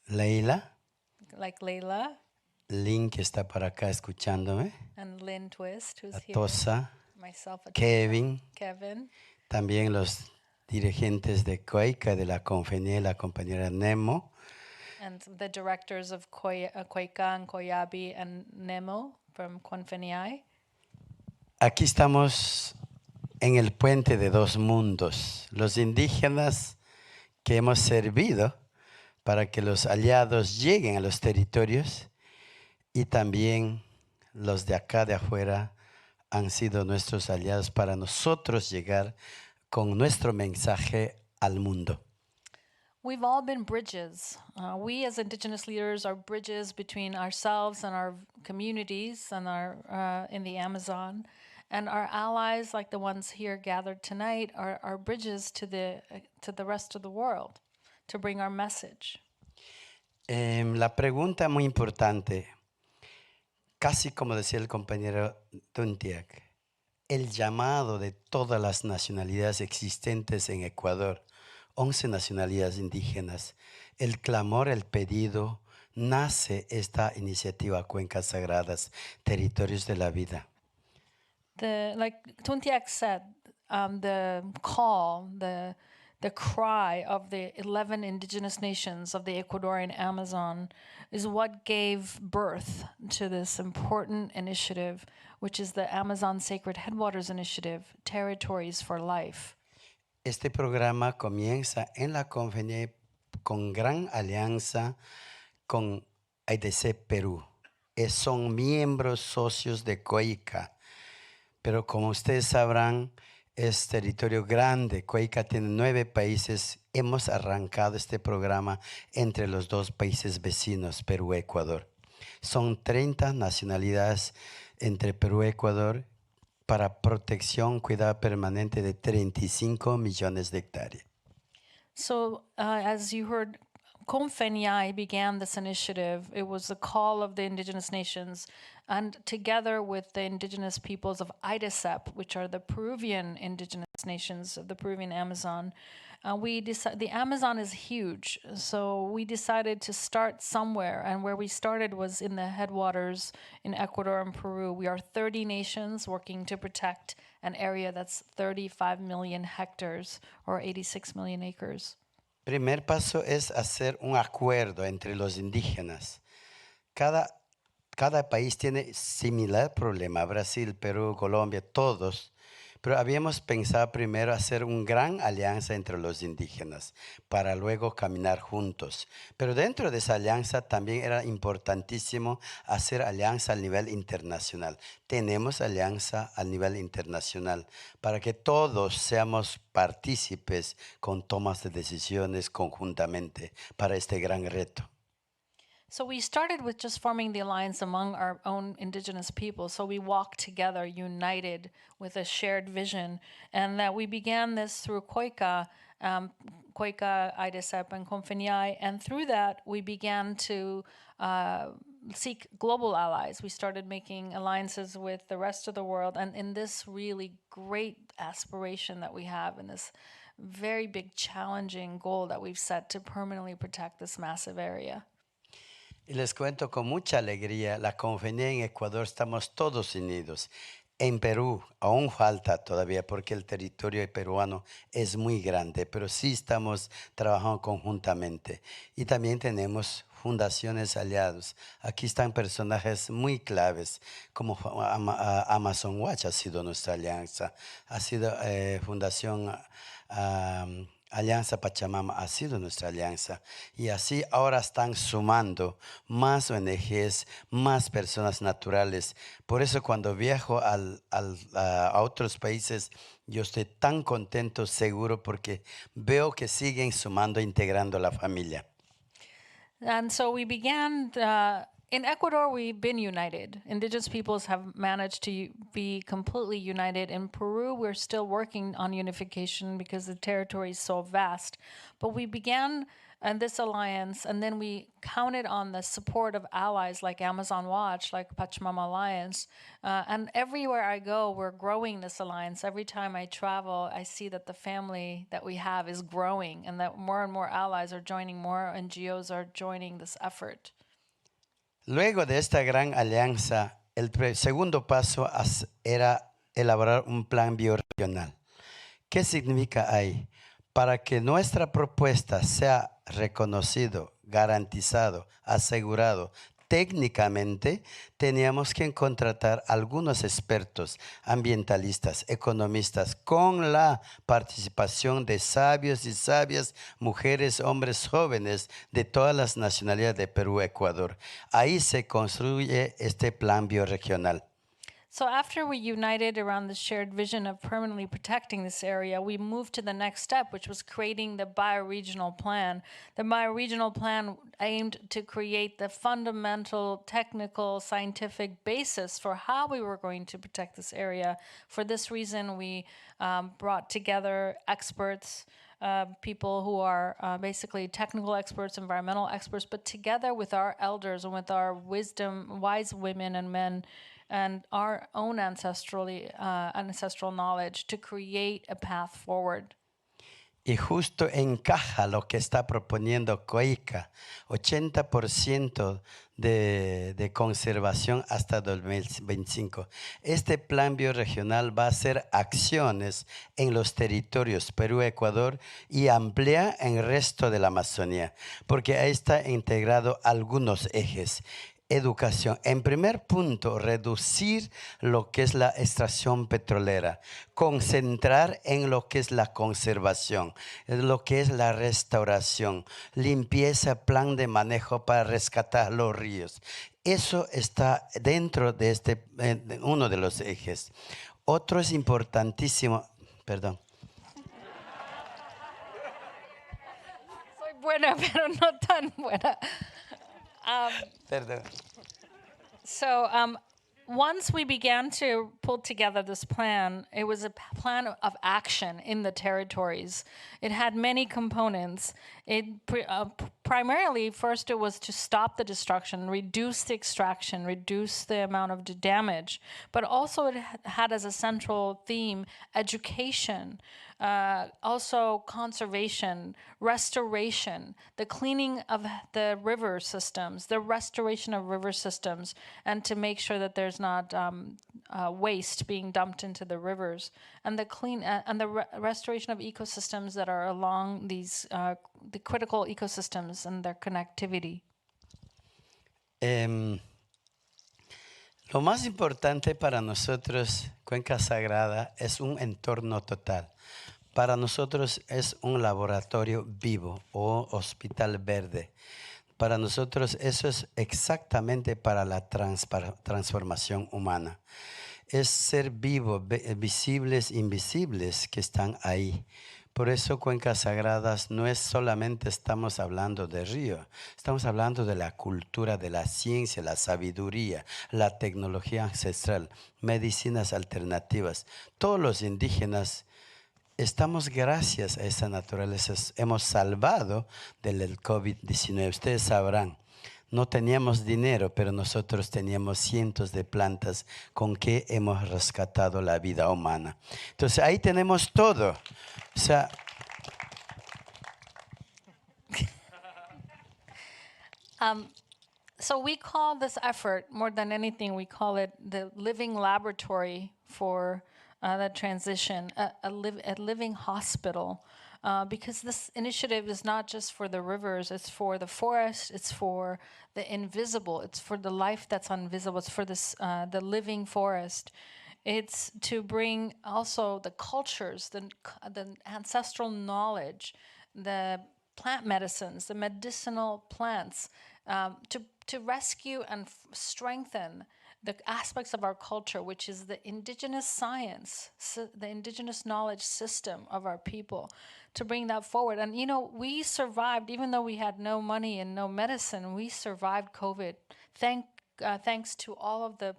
Leila, like Leila Lynn, que está por acá escuchándome, and Lynn Twist, who's Atosa, here, myself, Kevin, Kevin, también los dirigentes de COICA, de la CONFENIE, la compañera Nemo, and the directors of COICA and COIABI and NEMO from CONFENIAI. Aquí estamos en el puente de dos mundos, los indígenas que hemos servido para que los aliados lleguen a los territorios y también los de acá de afuera han sido nuestros aliados para nosotros llegar con nuestro mensaje al mundo. We've all been bridges. We as Indigenous leaders are bridges between ourselves and our communities and our in the Amazon. And our allies, like the ones here gathered tonight, are bridges to the rest of the world to bring our message. La pregunta muy importante, casi como decía el compañero Tuntiak, el llamado de todas las nacionalidades existentes en Ecuador, 11 nacionalidades indígenas, el clamor, el pedido, nace esta iniciativa Cuencas Sagradas, Territorios de la Vida. Like Tuntiak said, the call, the cry of the 11 indigenous nations of the Ecuadorian Amazon is what gave birth to this important initiative, which is the Amazon Sacred Headwaters Initiative, Territories for Life. Este programa comienza en la conferencia con gran alianza con IDC Perú. Son miembros socios de COICA, pero como ustedes sabrán, es territorio grande. COICA tiene 9 países. Hemos arrancado este programa entre los 2 países vecinos, Perú y Ecuador. Son 30 nacionalidades entre Perú y Ecuador para protección, cuidado permanente de 35 millones de hectáreas. So, as you heard, Confenyai began this initiative. It was the call of the indigenous nations, and together with the indigenous peoples of IDESEP, which are the Peruvian indigenous nations of the Peruvian Amazon, the Amazon is huge, so we decided to start somewhere, and where we started was in the headwaters in Ecuador and Peru. We are 30 nations working to protect an area that's 35 million hectares or 86 million acres. Primer paso es hacer un acuerdo entre los indígenas. Cada país tiene similar problema, Brasil, Perú, Colombia, todos. Pero habíamos pensado primero hacer una gran alianza entre los indígenas para luego caminar juntos. Pero dentro de esa alianza también era importantísimo hacer alianza a nivel internacional. Tenemos alianza a nivel internacional para que todos seamos partícipes con tomas de decisiones conjuntamente para este gran reto. So we started with just forming the alliance among our own indigenous people. So we walked together, united with a shared vision. And that we began this through COICA, IDESEP, and Confenyai. And through that, we began to seek global allies. We started making alliances with the rest of the world. And in this really great aspiration that we have, in this very big challenging goal that we've set to permanently protect this massive area. Y les cuento con mucha alegría, la conferencia en Ecuador estamos todos unidos. En Perú aún falta todavía porque el territorio peruano es muy grande, pero sí estamos trabajando conjuntamente. Y también tenemos fundaciones aliados. Aquí están personajes muy claves, como Amazon Watch ha sido nuestra alianza, ha sido Fundación Alianza Pachamama ha sido nuestra alianza, y así ahora están sumando más ONGs, más personas naturales. Por eso cuando viajo a otros países yo estoy tan contento, seguro, porque veo que siguen sumando, integrando la familia. And so we began, in Ecuador, we've been united. Indigenous peoples have managed to be completely united. In Peru, we're still working on unification because the territory is so vast. But we began this alliance, and then we counted on the support of allies like Amazon Watch, like Pachamama Alliance. And everywhere I go, we're growing this alliance. Every time I travel, I see that the family that we have is growing, and that more and more allies are joining, more NGOs are joining this effort. Luego de esta gran alianza, el segundo paso era elaborar un plan bioregional. ¿Qué significa ahí? Para que nuestra propuesta sea reconocido, garantizado, asegurado técnicamente, teníamos que contratar algunos expertos, ambientalistas, economistas, con la participación de sabios y sabias, mujeres, hombres jóvenes de todas las nacionalidades de Perú y Ecuador. Ahí se construye este plan bioregional. So after we united around the shared vision of permanently protecting this area, we moved to the next step, which was creating the bioregional plan. The bioregional plan aimed to create the fundamental, technical, scientific basis for how we were going to protect this area. For this reason, we brought together experts, people who are basically technical experts, environmental experts, but together with our elders and with our wise women and men, and our own ancestral knowledge to create a path forward. Y justo encaja lo que está proponiendo COICA, 80% de conservación hasta 2025. Este plan bioregional va a hacer acciones en los territorios Perú, Ecuador y amplía en el resto de la Amazonía, porque ahí está integrado algunos ejes. Educación. En primer punto, reducir lo que es la extracción petrolera, concentrar en lo que es la conservación, lo que es la restauración, limpieza, plan de manejo para rescatar los ríos. Eso está dentro de uno de los ejes. Otro es importantísimo, perdón. Soy buena, pero no tan buena. Perdón. So once we began to pull together this plan, it was a plan of action in the territories. It had many components. Primarily, first it was to stop the destruction, reduce the extraction, reduce the amount of damage, but also it had as a central theme education, also conservation, restoration, the cleaning of the river systems, the restoration of river systems, and to make sure that there's not waste being dumped into the rivers, and the restoration of ecosystems that are along these the critical ecosystems and their connectivity. Lo más importante para nosotros, Cuenca Sagrada, es un entorno total. Para nosotros es un laboratorio vivo o hospital verde. Para nosotros eso es exactamente para la transformación humana. Es ser vivo, visibles, invisibles que están ahí. Por eso Cuencas Sagradas no es solamente estamos hablando de río, estamos hablando de la cultura, de la ciencia, la sabiduría, la tecnología ancestral, medicinas alternativas. Todos los indígenas estamos gracias a esa naturaleza, hemos salvado del COVID-19. Ustedes sabrán, no teníamos dinero, pero nosotros teníamos cientos de plantas con que hemos rescatado la vida humana. Entonces ahí tenemos todo. O sea, so we call this effort, more than anything, we call it the living laboratory for the transition, a living hospital. Because this initiative is not just for the rivers, it's for the forest, it's for the invisible, it's for the life that's invisible, it's for this, the living forest. It's to bring also the cultures, the ancestral knowledge, the plant medicines, the medicinal plants, to rescue and strengthen the aspects of our culture, which is the indigenous science, the indigenous knowledge system of our people, to bring that forward. And, you know, we survived, even though we had no money and no medicine, we survived COVID, thanks to all of the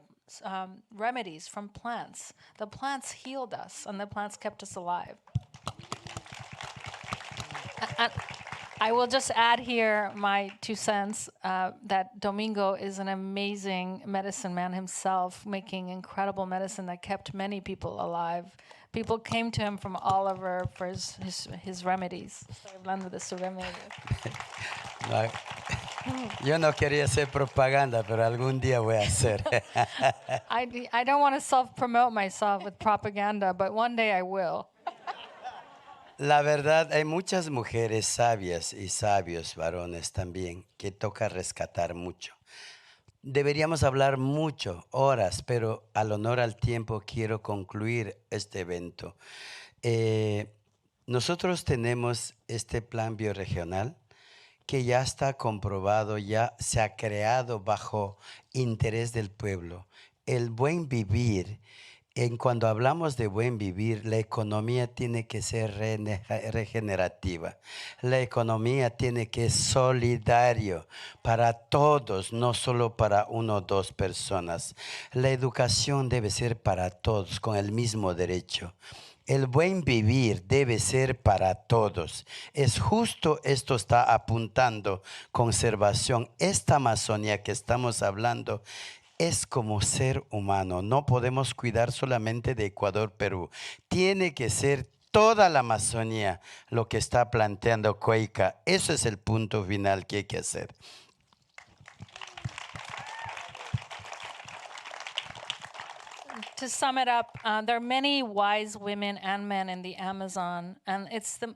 remedies from plants. The plants healed us, and the plants kept us alive. And I will just add here my 2 cents that Domingo is an amazing medicine man himself, making incredible medicine that kept many people alive. People came to him from all over for his remedies. Estoy hablando de su remedio. Yo no quería hacer propaganda, pero algún día voy a hacer. I don't want to self-promote myself with propaganda, but one day I will. La verdad, hay muchas mujeres sabias y sabios varones también que toca rescatar mucho. Deberíamos hablar mucho, horas, pero al honor al tiempo quiero concluir este evento. Nosotros tenemos este plan bioregional que ya está comprobado, ya se ha creado bajo interés del pueblo. el buen vivir, cuando hablamos de buen vivir, la economía tiene que ser regenerativa. La economía tiene que ser solidario para todos, no solo para una o dos personas. La educación debe ser para todos, con el mismo derecho. El buen vivir debe ser para todos. Es justo esto está apuntando conservación. Esta Amazonía que estamos hablando es como ser humano. No podemos cuidar solamente de Ecuador, Perú. Tiene que ser toda la Amazonía lo que está planteando COICA. Eso es el punto final que hay que hacer. To sum it up, there are many wise women and men in the Amazon, and it's the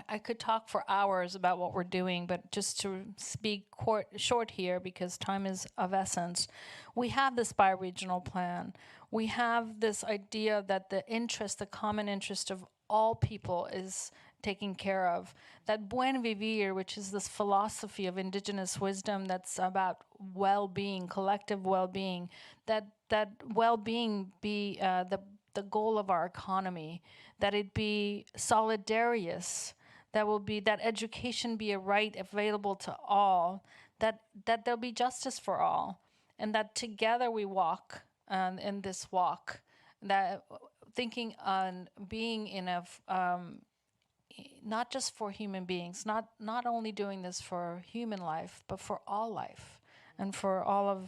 I could talk for hours about what we're doing, but just to speak short here because time is of essence. We have this bioregional plan. We have this idea that the common interest of all people is taken care of. That buen vivir, which is this philosophy of indigenous wisdom that's about well-being, collective well-being, that well-being be the goal of our economy, that it be solidarious, that education be a right available to all, that there'll be justice for all, and that together we walk in this walk, that thinking on being in a not just for human beings, not only doing this for human life, but for all life and for all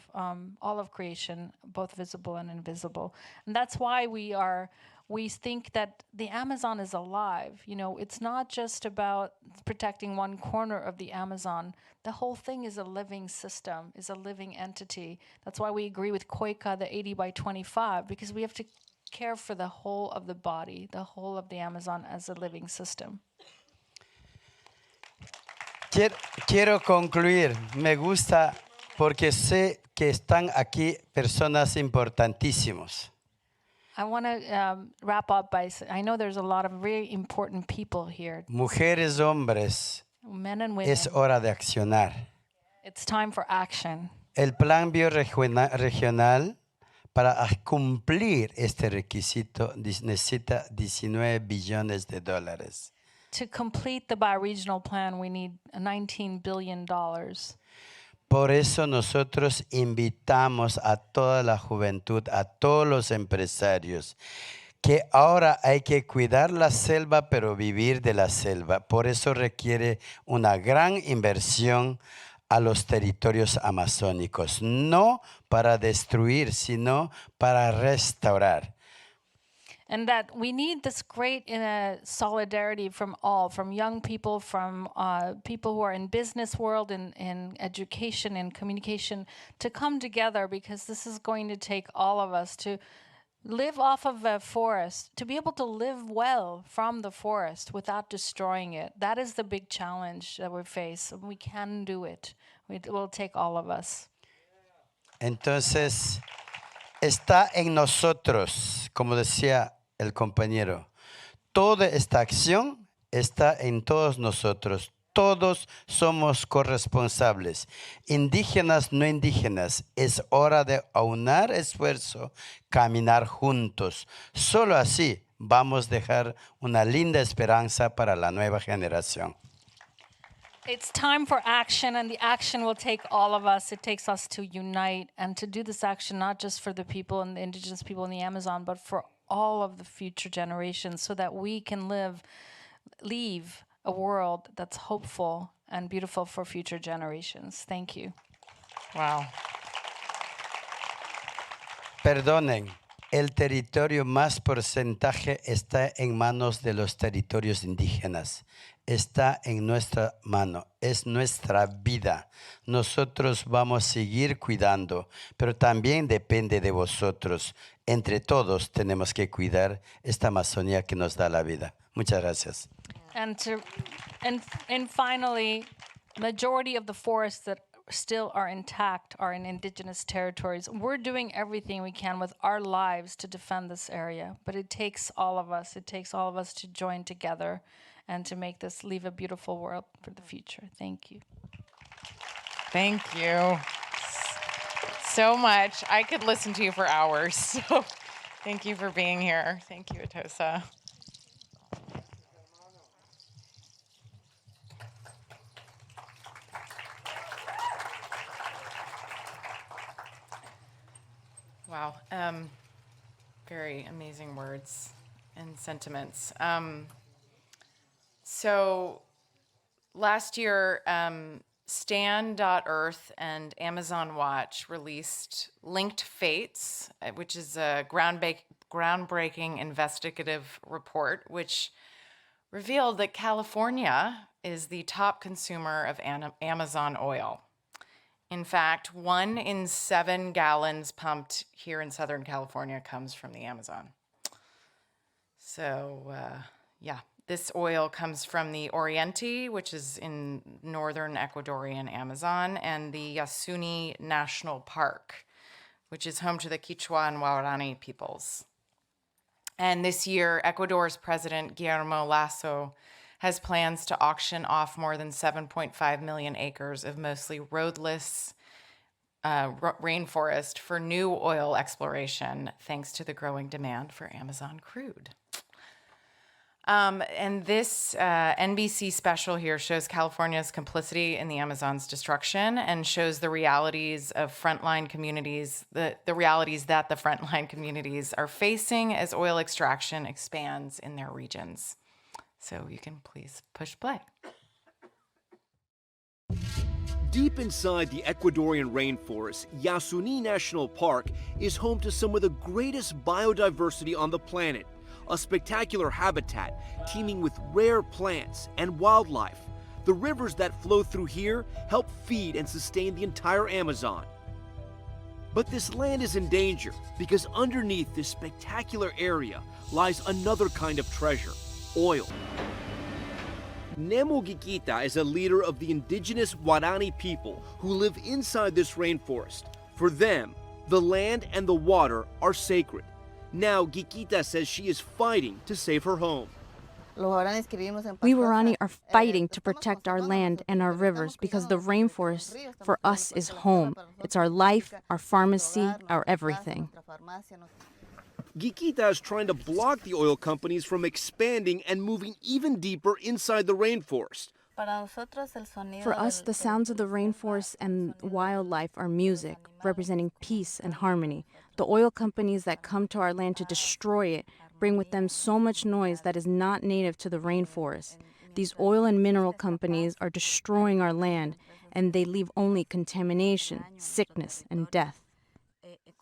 of creation, both visible and invisible. And that's why we think that the Amazon is alive. It's not just about protecting one corner of the Amazon. The whole thing is a living system, is a living entity. That's why we agree with COICA, the 80 by 25, because we have to care for the whole of the body, the whole of the Amazon as a living system. Quiero concluir. Me gusta porque sé que están aquí personas importantísimos. I want to wrap up by saying, I know there's a lot of very important people here. Mujeres, hombres, Men and women. es hora de accionar. It's time for action. El plan bioregional para cumplir este requisito necesita 19 billones de dólares. To complete the bioregional plan, we need $19 billion. Por eso nosotros invitamos a toda la juventud, a todos los empresarios, que ahora hay que cuidar la selva, pero vivir de la selva. Por eso requiere una gran inversión a los territorios amazónicos, no para destruir, sino para restaurar. And that we need this great solidarity from all, from young people, from people who are in business world, in education, in communication, to come together, because this is going to take all of us to live off of a forest, to be able to live well from the forest without destroying it. That is the big challenge that we face. We can do it. It will take all of us. Entonces, está en nosotros, como decía el compañero, toda esta acción está en todos nosotros. Todos somos corresponsables, indígenas, no indígenas. Es hora de aunar esfuerzo, caminar juntos. Solo así vamos a dejar una linda esperanza para la nueva generación. It's time for action, and the action will take all of us. It takes us to unite and to do this action not just for the people and the indigenous people in the Amazon, but for all of the future generations, so that we can leave a world that's hopeful and beautiful for future generations. Thank you. Wow. Perdonen, el territorio más porcentaje está en manos de los territorios indígenas. Está en nuestra mano, es nuestra vida. Nosotros vamos a seguir cuidando, pero también depende de vosotros. Entre todos tenemos que cuidar esta Amazonía que nos da la vida. Muchas gracias. And finally, majority of the forests that still are intact are in indigenous territories. We're doing everything we can with our lives to defend this area, but it takes all of us. It takes all of us to join together and to make this leave a beautiful world for the future. Thank you. Thank you. so much. I could listen to you for hours. So thank you for being here. Thank you, Atosa. Wow. Very amazing words and sentiments. So last year, Stand.Earth and Amazon Watch released Linked Fates, which is a groundbreaking investigative report, which revealed that California is the top consumer of Amazon oil. In fact, 1 in 7 gallons pumped here in Southern California comes from the Amazon. So, this oil comes from the Oriente, which is in northern Ecuadorian Amazon, and the Yasuni National Park, which is home to the Quechua and Guarani peoples. And this year, Ecuador's president, Guillermo Lasso, has plans to auction off more than 7.5 million acres of mostly roadless rainforest for new oil exploration, thanks to the growing demand for Amazon crude. And this NBC special here shows California's complicity in the Amazon's destruction and shows the realities of frontline communities, the realities that the frontline communities are facing as oil extraction expands in their regions. So you can please push play. Deep inside the Ecuadorian rainforest, Yasuni National Park is home to some of the greatest biodiversity on the planet, a spectacular habitat teeming with rare plants and wildlife. The rivers that flow through here help feed and sustain the entire Amazon. But this land is in danger because underneath this spectacular area lies another kind of treasure: oil. Nemo Gikita is a leader of the indigenous Guarani people who live inside this rainforest. For them, the land and the water are sacred. Now, Gikita says she is fighting to save her home. We Guarani are fighting to protect our land and our rivers because the rainforest for us is home. It's our life, our pharmacy, our everything. Gikita is trying to block the oil companies from expanding and moving even deeper inside the rainforest. For us, the sounds of the rainforest and wildlife are music, representing peace and harmony. The oil companies that come to our land to destroy it bring with them so much noise that is not native to the rainforest. These oil and mineral companies are destroying our land, and they leave only contamination, sickness, and death.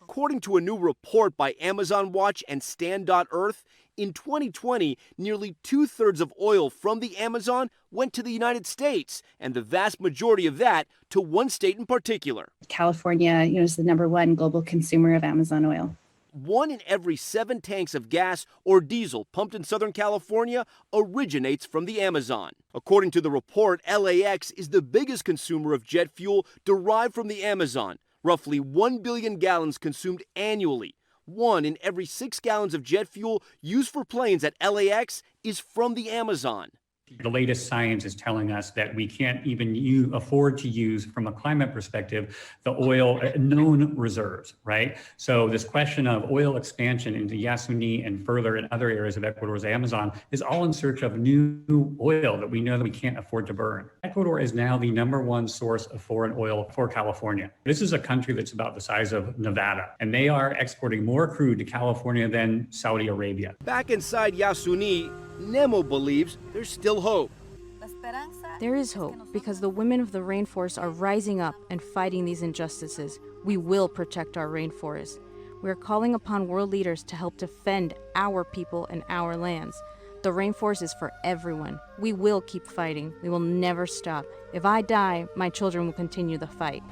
According to a new report by Amazon Watch and Stand.Earth, in 2020, nearly 2/3 of oil from the Amazon went to the United States, and the vast majority of that to one state in particular. California, is the #1 global consumer of Amazon oil. 1 in every 7 tanks of gas or diesel pumped in Southern California originates from the Amazon. According to the report, LAX is the biggest consumer of jet fuel derived from the Amazon. Roughly 1 billion gallons consumed annually. 1 in every 6 gallons of jet fuel used for planes at LAX is from the Amazon. The latest science is telling us that we can't even afford to use, from a climate perspective, the oil known reserves, right? So this question of oil expansion into Yasuni and further in other areas of Ecuador's Amazon is all in search of new oil that we know that we can't afford to burn. Ecuador is now the #1 source of foreign oil for California. This is a country that's about the size of Nevada, and they are exporting more crude to California than Saudi Arabia. Back inside Yasuni, Nemo believes there's still hope. There is hope because the women of the rainforest are rising up and fighting these injustices. We will protect our rainforest. We are calling upon world leaders to help defend our people and our lands. The rainforest is for everyone. We will keep fighting. We will never stop. If I die, my children will continue the fight.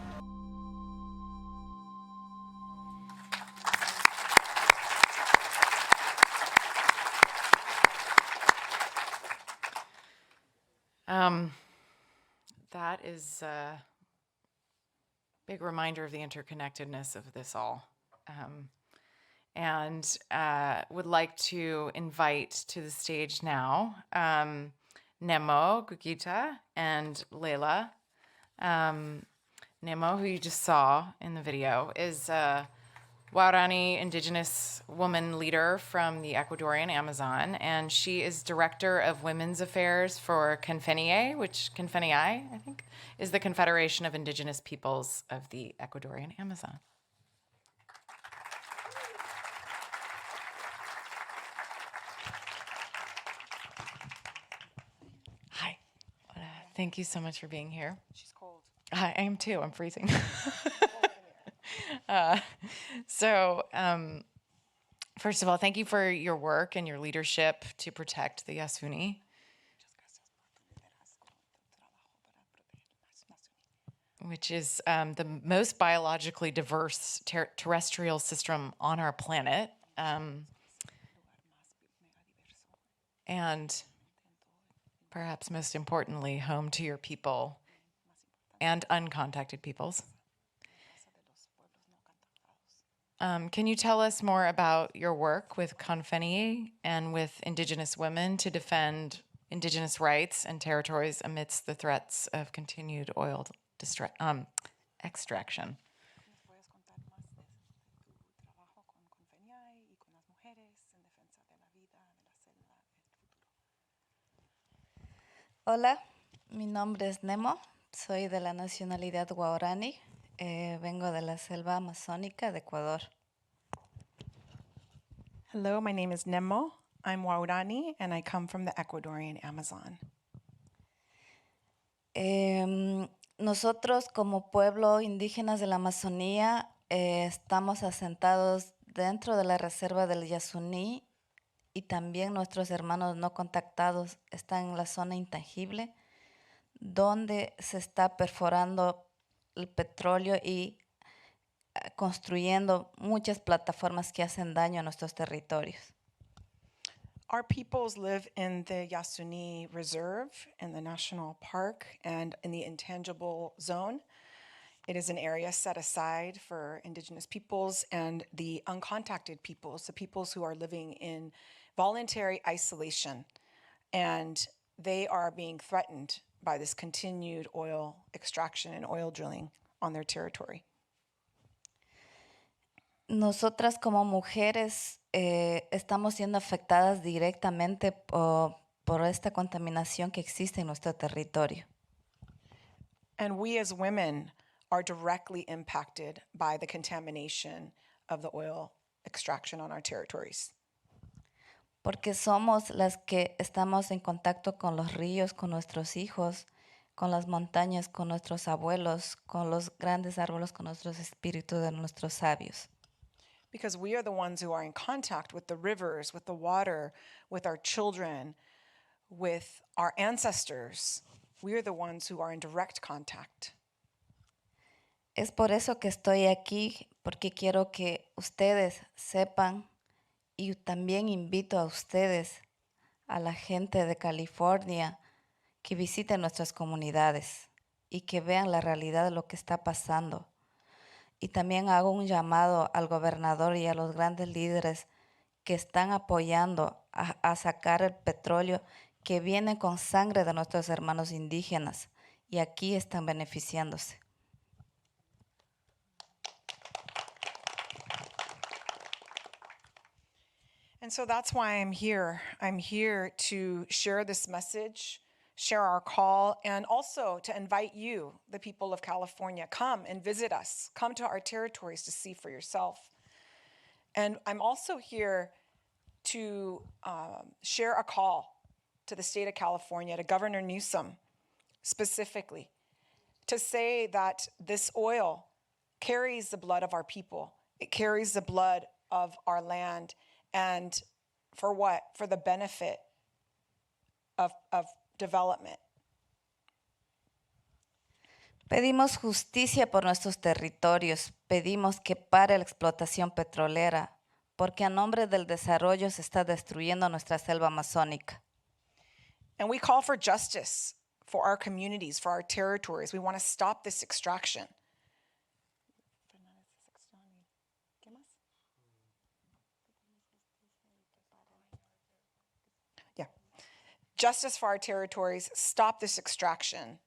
That is a big reminder of the interconnectedness of this all. And would like to invite to the stage now Nemo, Gugita, and Leila Nemo, who you just saw in the video, is a Waorani indigenous woman leader from the Ecuadorian Amazon, and she is Director of Women's Affairs for Confenie, which Confenie, I think, is the Confederation of Indigenous Peoples of the Ecuadorian Amazon. Hi. Thank you so much for being here. She's cold. I am too. I'm freezing. First of all, thank you for your work and your leadership to protect the Yasuni, which is the most biologically diverse terrestrial system on our planet. And perhaps most importantly, home to your people and uncontacted peoples. Can you tell us more about your work with Confenie and with Indigenous women to defend Indigenous rights and territories amidst the threats of continued oil extraction? Hola, mi nombre es Nemo, soy de la nacionalidad Waorani, vengo de la selva amazónica de Ecuador. Hello, my name is Nemo. I'm Waorani, and I come from the Ecuadorian Amazon. Nosotros como pueblo indígenas de la Amazonía estamos asentados dentro de la reserva del Yasuní y también nuestros hermanos no contactados están en la zona intangible donde se está perforando el petróleo y construyendo muchas plataformas que hacen daño a nuestros territorios. Our peoples live in the Yasuni Reserve, in the National Park, and in the intangible zone. It is an area set aside for indigenous peoples and the uncontacted peoples, the peoples who are living in voluntary isolation. And they are being threatened by this continued oil extraction and oil drilling on their territory. Nosotras como mujeres estamos siendo afectadas directamente por esta contaminación que existe en nuestro territorio. And we as women are directly impacted by the contamination of the oil extraction on our territories. Porque somos las que estamos en contacto con los ríos, con nuestros hijos, con las montañas, con nuestros abuelos, con los grandes árboles, con nuestros espíritus de nuestros sabios. Because we are the ones who are in contact with the rivers, with the water, with our children, with our ancestors. We are the ones who are in direct contact. Es por eso que estoy aquí, porque quiero que ustedes sepan y también invito a ustedes, a la gente de California, que visiten nuestras comunidades y que vean la realidad de lo que está pasando. Y también hago un llamado al gobernador y a los grandes líderes que están apoyando a sacar el petróleo que viene con sangre de nuestros hermanos indígenas y aquí están beneficiándose. And so that's why I'm here. I'm here to share this message, share our call, and also to invite you, the people of California, come and visit us. Come to our territories to see for yourself. And I'm also here to share a call to the state of California, to Governor Newsom specifically, to say that this oil carries the blood of our people. It carries the blood of our land. And for what? For the benefit of development. Pedimos justicia por nuestros territorios, pedimos que pare la explotación petrolera, porque a nombre del desarrollo se está destruyendo nuestra selva amazónica. And we call for justice for our communities, for our territories. We want to stop this extraction. Justice for our territories, stop this extraction,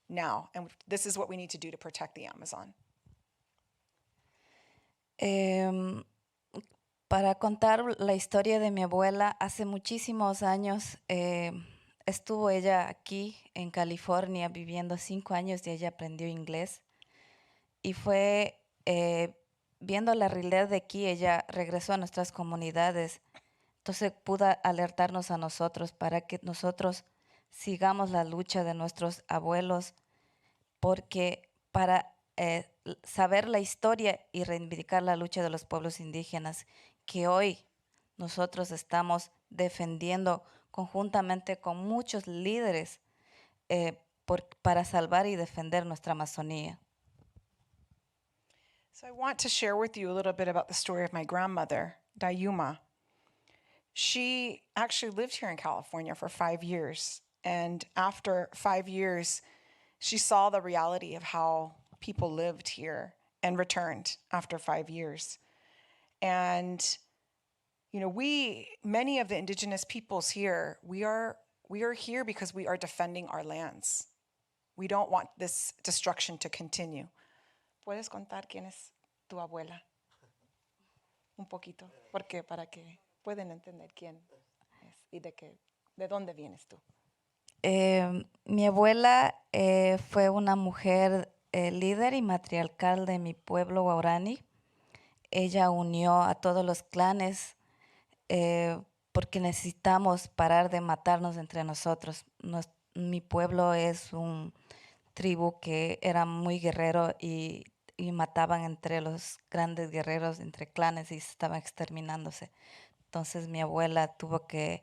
now. And this is what we need to do to protect the Amazon. Para contar la historia de mi abuela, hace muchísimos años estuvo ella aquí en California viviendo 5 años y ella aprendió inglés. Y fue viendo la realidad de aquí, ella regresó a nuestras comunidades. Entonces pudo alertarnos a nosotros para que nosotros sigamos la lucha de nuestros abuelos, porque para saber la historia y reivindicar la lucha de los pueblos indígenas que hoy nosotros estamos defendiendo conjuntamente con muchos líderes para salvar y defender nuestra Amazonía. So I want to share with you a little bit about the story of my grandmother, Dayuma. She actually lived here in California for 5 years. And after 5 years, she saw the reality of how people lived here and returned after 5 years. And, you know, many of the indigenous peoples here, we are here because we are defending our lands. We don't want this destruction to continue. ¿Puedes contar quién es tu abuela? Un poquito, porque para que puedan entender quién es y de dónde vienes tú. Mi abuela fue una mujer líder y matriarcal de mi pueblo Waorani. Ella unió a todos los clanes porque necesitamos parar de matarnos entre nosotros. Mi pueblo es un tribu que era muy guerrero y mataban entre los grandes guerreros, entre clanes, y estaban exterminándose. Entonces mi abuela tuvo que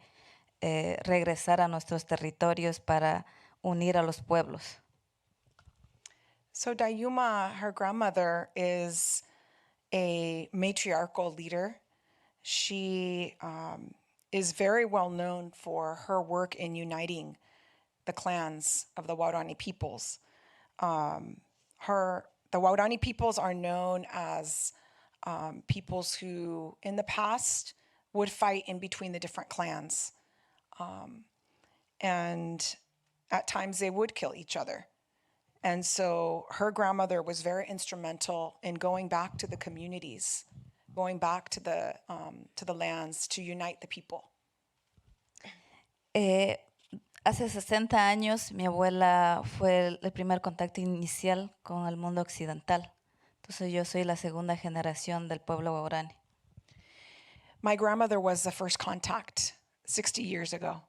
regresar a nuestros territorios para unir a los pueblos. So Dayuma, her grandmother, is a matriarchal leader. She is very well known for her work in uniting the clans of the Waorani peoples. The Waorani peoples are known as peoples who, in the past, would fight in between the different clans. And at times they would kill each other. And so her grandmother was very instrumental in going back to the communities, going back to the lands to unite the people. Hace 60 años mi abuela fue el primer contacto inicial con el mundo occidental. Entonces yo soy la segunda generación del pueblo Waorani. My grandmother was the first contact 60 years ago.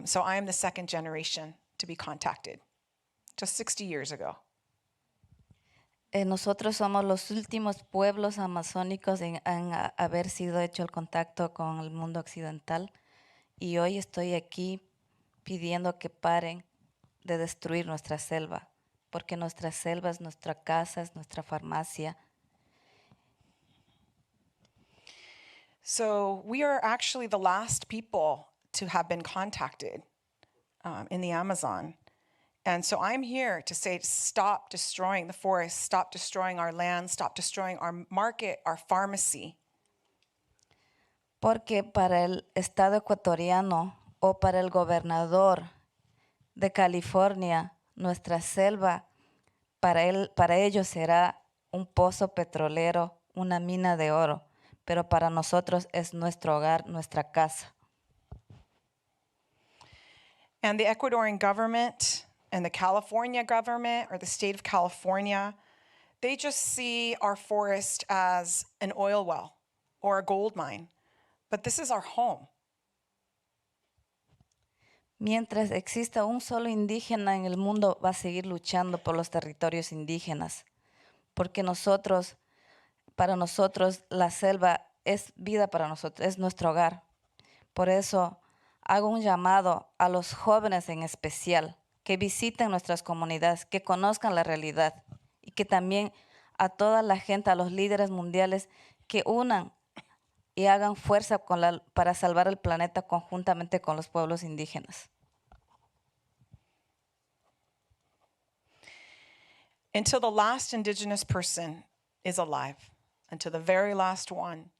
So I am the second generation to be contacted, just 60 years ago. Nosotros somos los últimos pueblos amazónicos en haber sido hecho el contacto con el mundo occidental. Y hoy estoy aquí pidiendo que paren de destruir nuestra selva, porque nuestra selva es nuestra casa, es nuestra farmacia. So we are actually the last people to have been contacted in the Amazon. And so I'm here to say, stop destroying the forest, stop destroying our land, stop destroying our market, our pharmacy. Porque para el Estado ecuatoriano o para el gobernador de California, nuestra selva, para ellos será un pozo petrolero, una mina de oro, pero para nosotros es nuestro hogar, nuestra casa. And the Ecuadorian government and the California government or the state of California, they just see our forest as an oil well or a gold mine. But this is our home. Mientras exista un solo indígena en el mundo, va a seguir luchando por los territorios indígenas. Porque para nosotros, la selva es vida para nosotros, es nuestro hogar. Por eso hago un llamado a los jóvenes en especial, que visiten nuestras comunidades, que conozcan la realidad y que también a toda la gente, a los líderes mundiales, que unan y hagan fuerza para salvar el planeta conjuntamente con los pueblos indígenas. Until the last indigenous person is alive, until the very last one,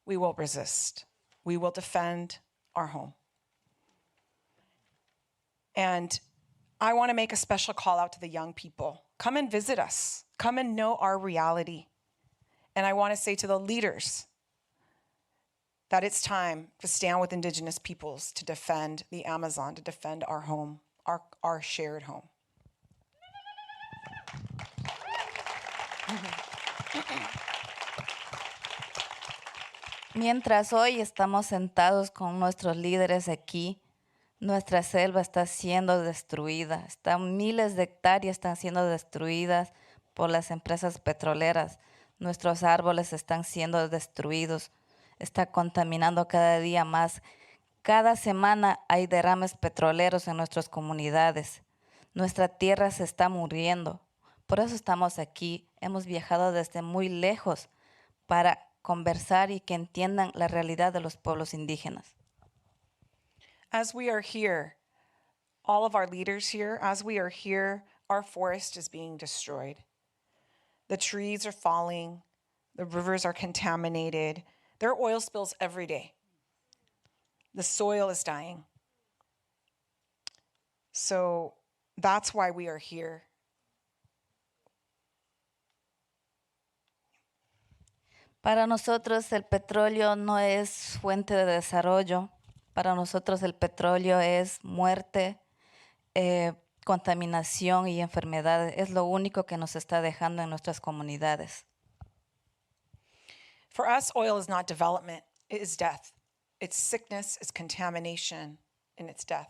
we will resist. We will defend our home. And I want to make a special call out to the young people. Come and visit us. Come and know our reality. And I want to say to the leaders that it's time to stand with Indigenous peoples to defend the Amazon, to defend our home, our shared home. Mientras hoy estamos sentados con nuestros líderes aquí, nuestra selva está siendo destruida. Miles de hectáreas están siendo destruidas por las empresas petroleras. Nuestros árboles están siendo destruidos. Está contaminando cada día más. Cada semana hay derrames petroleros en nuestras comunidades. Nuestra tierra se está muriendo. Por eso estamos aquí. Hemos viajado desde muy lejos para conversar y que entiendan la realidad de los pueblos indígenas. As we are here, all of our leaders here, as we are here, our forest is being destroyed. The trees are falling. The rivers are contaminated. There are oil spills every day. The soil is dying. So that's why we are here. Para nosotros el petróleo no es fuente de desarrollo. Para nosotros el petróleo es muerte, contaminación y enfermedades. Es lo único que nos está dejando en nuestras comunidades. For us, oil is not development, it is death. It's sickness, it's contamination, and it's death.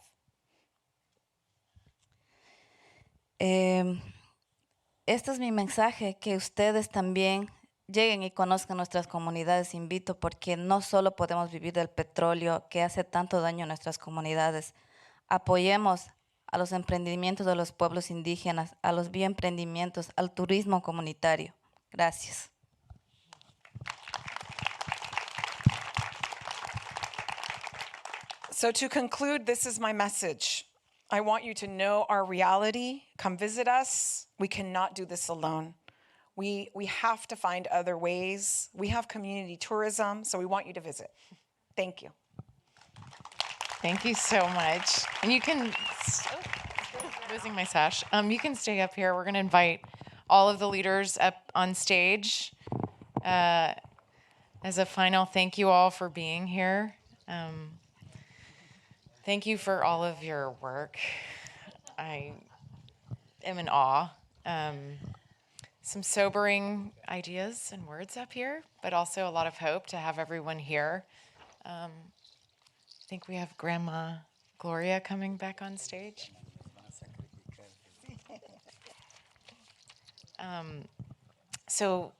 Este es mi mensaje, que ustedes también lleguen y conozcan nuestras comunidades. Invito porque no solo podemos vivir del petróleo que hace tanto daño a nuestras comunidades. Apoyemos a los emprendimientos de los pueblos indígenas, a los bioemprendimientos, al turismo comunitario. Gracias. So to conclude, this is my message. I want you to know our reality. Come visit us. We cannot do this alone. We have to find other ways. We have community tourism, so we want you to visit. Thank you. Thank you so much. And you can, losing my sash. You can stay up here. We're going to invite all of the leaders up on stage. As a final, thank you all for being here. Thank you for all of your work. I am in awe. Some sobering ideas and words up here, but also a lot of hope to have everyone here. I think we have Grandma Gloria coming back on stage. So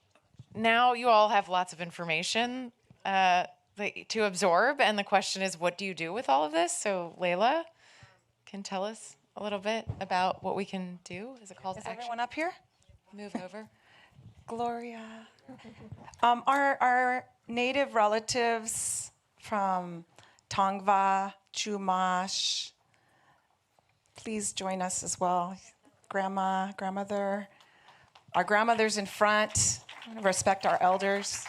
now you all have lots of information to absorb, and the question is, what do you do with all of this? So Layla can tell us a little bit about what we can do as a call to action. Is everyone up here? Move over. Gloria. Our native relatives from Tongva, Chumash, please join us as well. Grandma, grandmother. Our grandmothers in front. Respect our elders.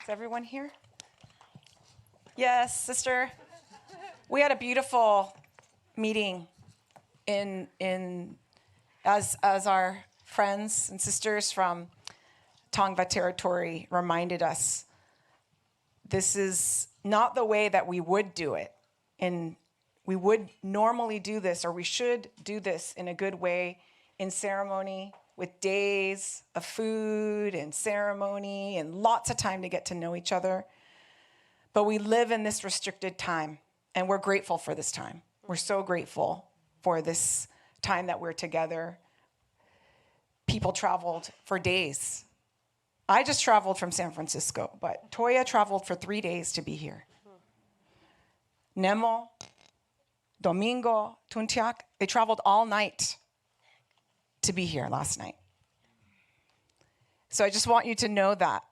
Is everyone here? Yes, sister. We had a beautiful meeting as our friends and sisters from Tongva territory reminded us, this is not the way that we would do it. And we would normally do this, or we should do this in a good way, in ceremony, with days of food and ceremony and lots of time to get to know each other. But we live in this restricted time, and we're grateful for this time. We're so grateful for this time that we're together. People traveled for days. I just traveled from San Francisco, but Toya traveled for 3 days to be here. Nemo, Domingo, Tuntiak, they traveled all night to be here last night. So I just want you to know that.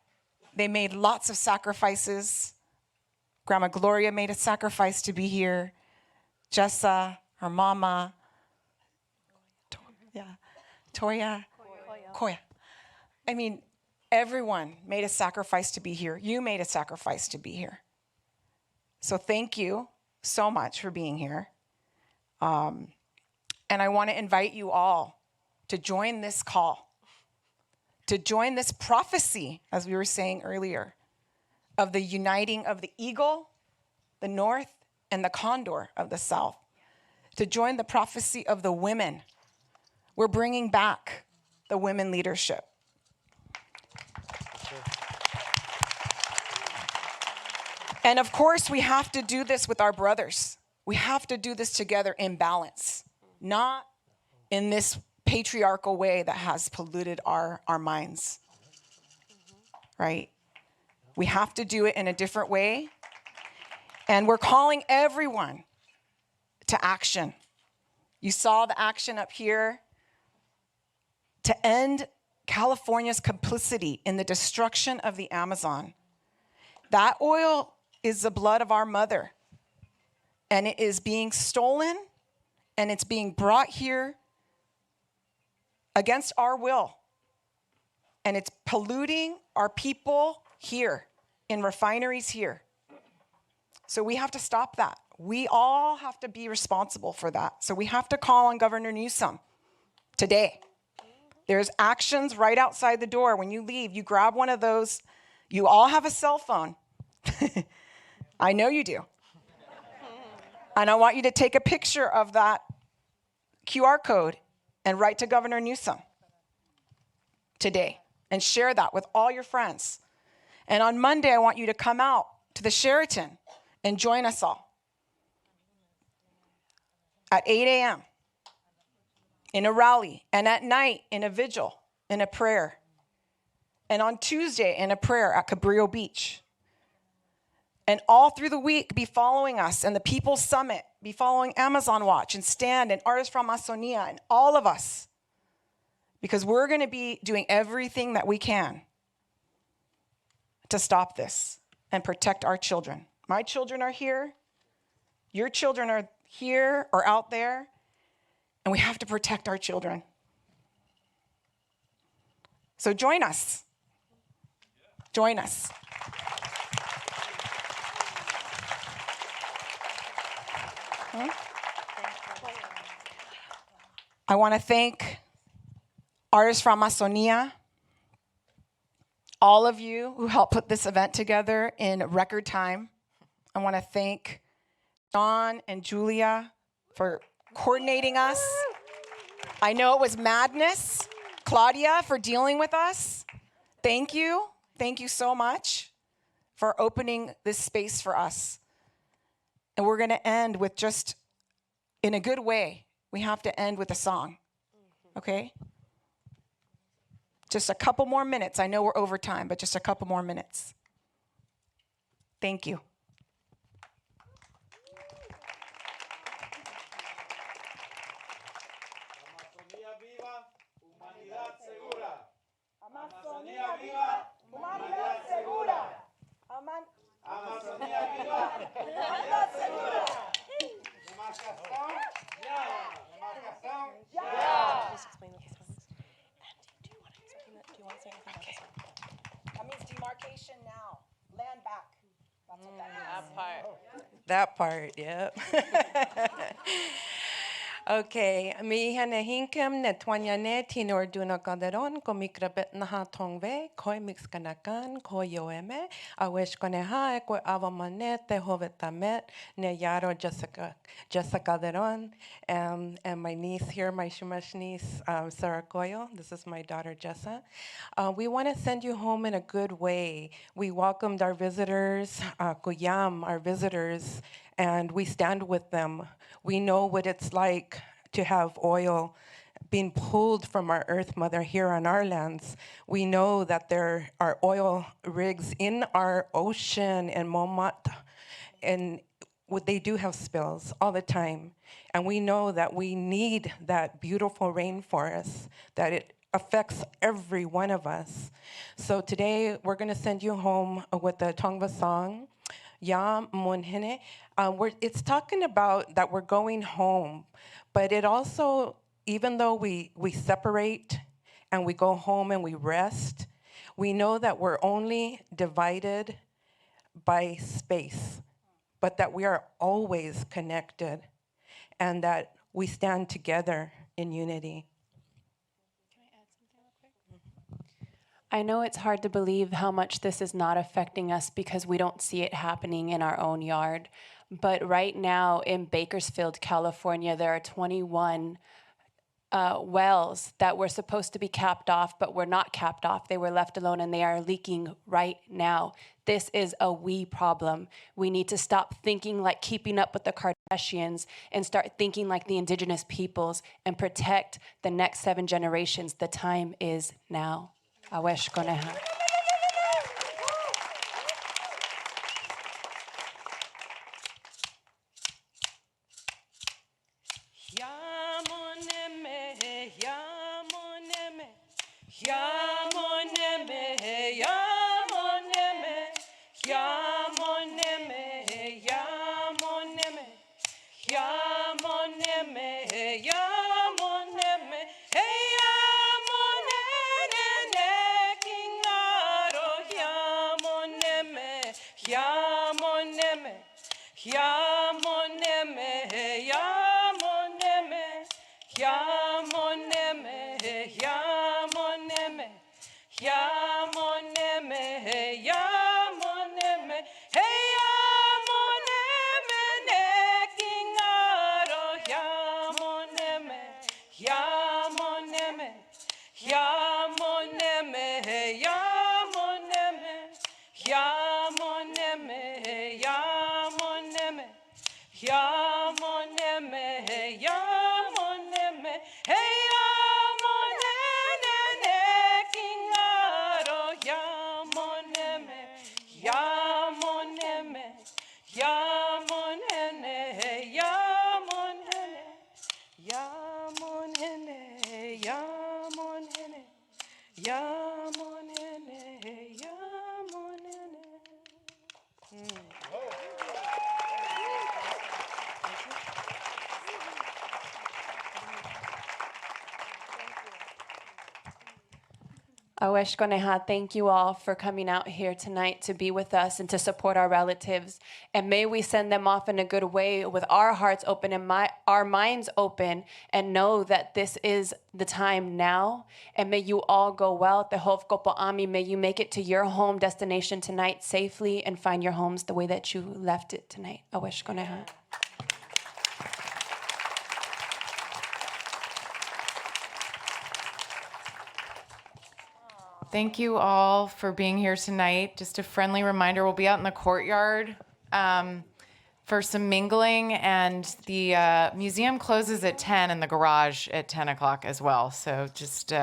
They made lots of sacrifices. Grandma Gloria made a sacrifice to be here. Jessa, her mama, Toya, Koya. I mean, everyone made a sacrifice to be here. You made a sacrifice to be here. So thank you so much for being here. And I want to invite you all to join this call, to join this prophecy, as we were saying earlier, of the uniting of the eagle, the north, and the condor of the south, to join the prophecy of the women. We're bringing back the women leadership. And of course, we have to do this with our brothers. We have to do this together in balance, not in this patriarchal way that has polluted our minds, right? We have to do it in a different way. And we're calling everyone to action. You saw the action up here to end California's complicity in the destruction of the Amazon. That oil is the blood of our mother, and it is being stolen, and it's being brought here against our will, and it's polluting our people here in refineries here. So we have to stop that. We all have to be responsible for that. So we have to call on Governor Newsom today. There's actions right outside the door. When you leave, you grab one of those. You all have a cell phone. I know you do. And I want you to take a picture of that QR code and write to Governor Newsom today and share that with all your friends. And on Monday, I want you to come out to the Sheraton and join us all at 8 a.m. in a rally, and at night in a vigil, in a prayer, and on Tuesday in a prayer at Cabrillo Beach. And all through the week, be following us and the People's Summit, be following Amazon Watch and Stand and Artists from Amazonia and all of us, because we're going to be doing everything that we can to stop this and protect our children. My children are here. Your children are here or out there, and we have to protect our children. So join us. Join us. I want to thank Artists from Amazonia, all of you who helped put this event together in record time. I want to thank John and Julia for coordinating us. I know it was madness. Claudia for dealing with us. Thank you. Thank you so much for opening this space for us. And we're going to end with just, in a good way, we have to end with a song, okay? Just a couple more minutes. I know we're over time, but just a couple more minutes. Thank you. Amazonía viva, humanidad segura. Amazonía viva, humanidad segura. Demarcación, ya. Demarcación, ya. Just explain what this means. And do you want to say anything about this one? That means demarcation now. Land back. That's what that means. That part, yep. Okay, mi hana hinkem ne twanyane tinor duna Calderon ko mikrabet naha Tongva koi mix kanakan ko yoeme awish kone ha ko avamane te hovetamet ne yaro Jessica Calderon and my niece here, my shumash niece Sarah Coyo. This is my daughter Jessa. We want to send you home in a good way. We welcomed our visitors, Kuyam, our visitors, and we stand with them. We know what it's like to have oil being pulled from our earth mother here on our lands. We know that there are oil rigs in our ocean and Momat, and they do have spills all the time. And we know that we need that beautiful rainforest, that it affects every one of us. So today we're going to send you home with the Tongva song, Ya Monhene. It's talking about that we're going home, but it also, even though we separate and we go home and we rest, we know that we're only divided by space, but that we are always connected, and that we stand together in unity. I know it's hard to believe how much this is not affecting us because we don't see it happening in our own yard. But right now in Bakersfield, California, there are 21 wells that were supposed to be capped off, but were not capped off. They were left alone and they are leaking right now. This is a we problem. We need to stop thinking like keeping up with the Kardashians and start thinking like the indigenous peoples and protect the next 7 generations. The time is now. Awesh Koneha. Awesh Koneha, thank you all for coming out here tonight to be with us and to support our relatives. And may we send them off in a good way with our hearts open and our minds open and know that this is the time now. And may you all go well. Tehov Kopo Ami, may you make it to your home destination tonight safely and find your homes the way that you left it tonight. Awesh Koneha. Thank you all for being here tonight. Just a friendly reminder, we'll be out in the courtyard for some mingling, and the museum closes at 10 and the garage at 10 o'clock as well. So just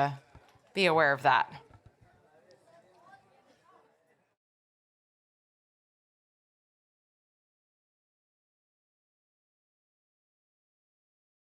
be aware of that.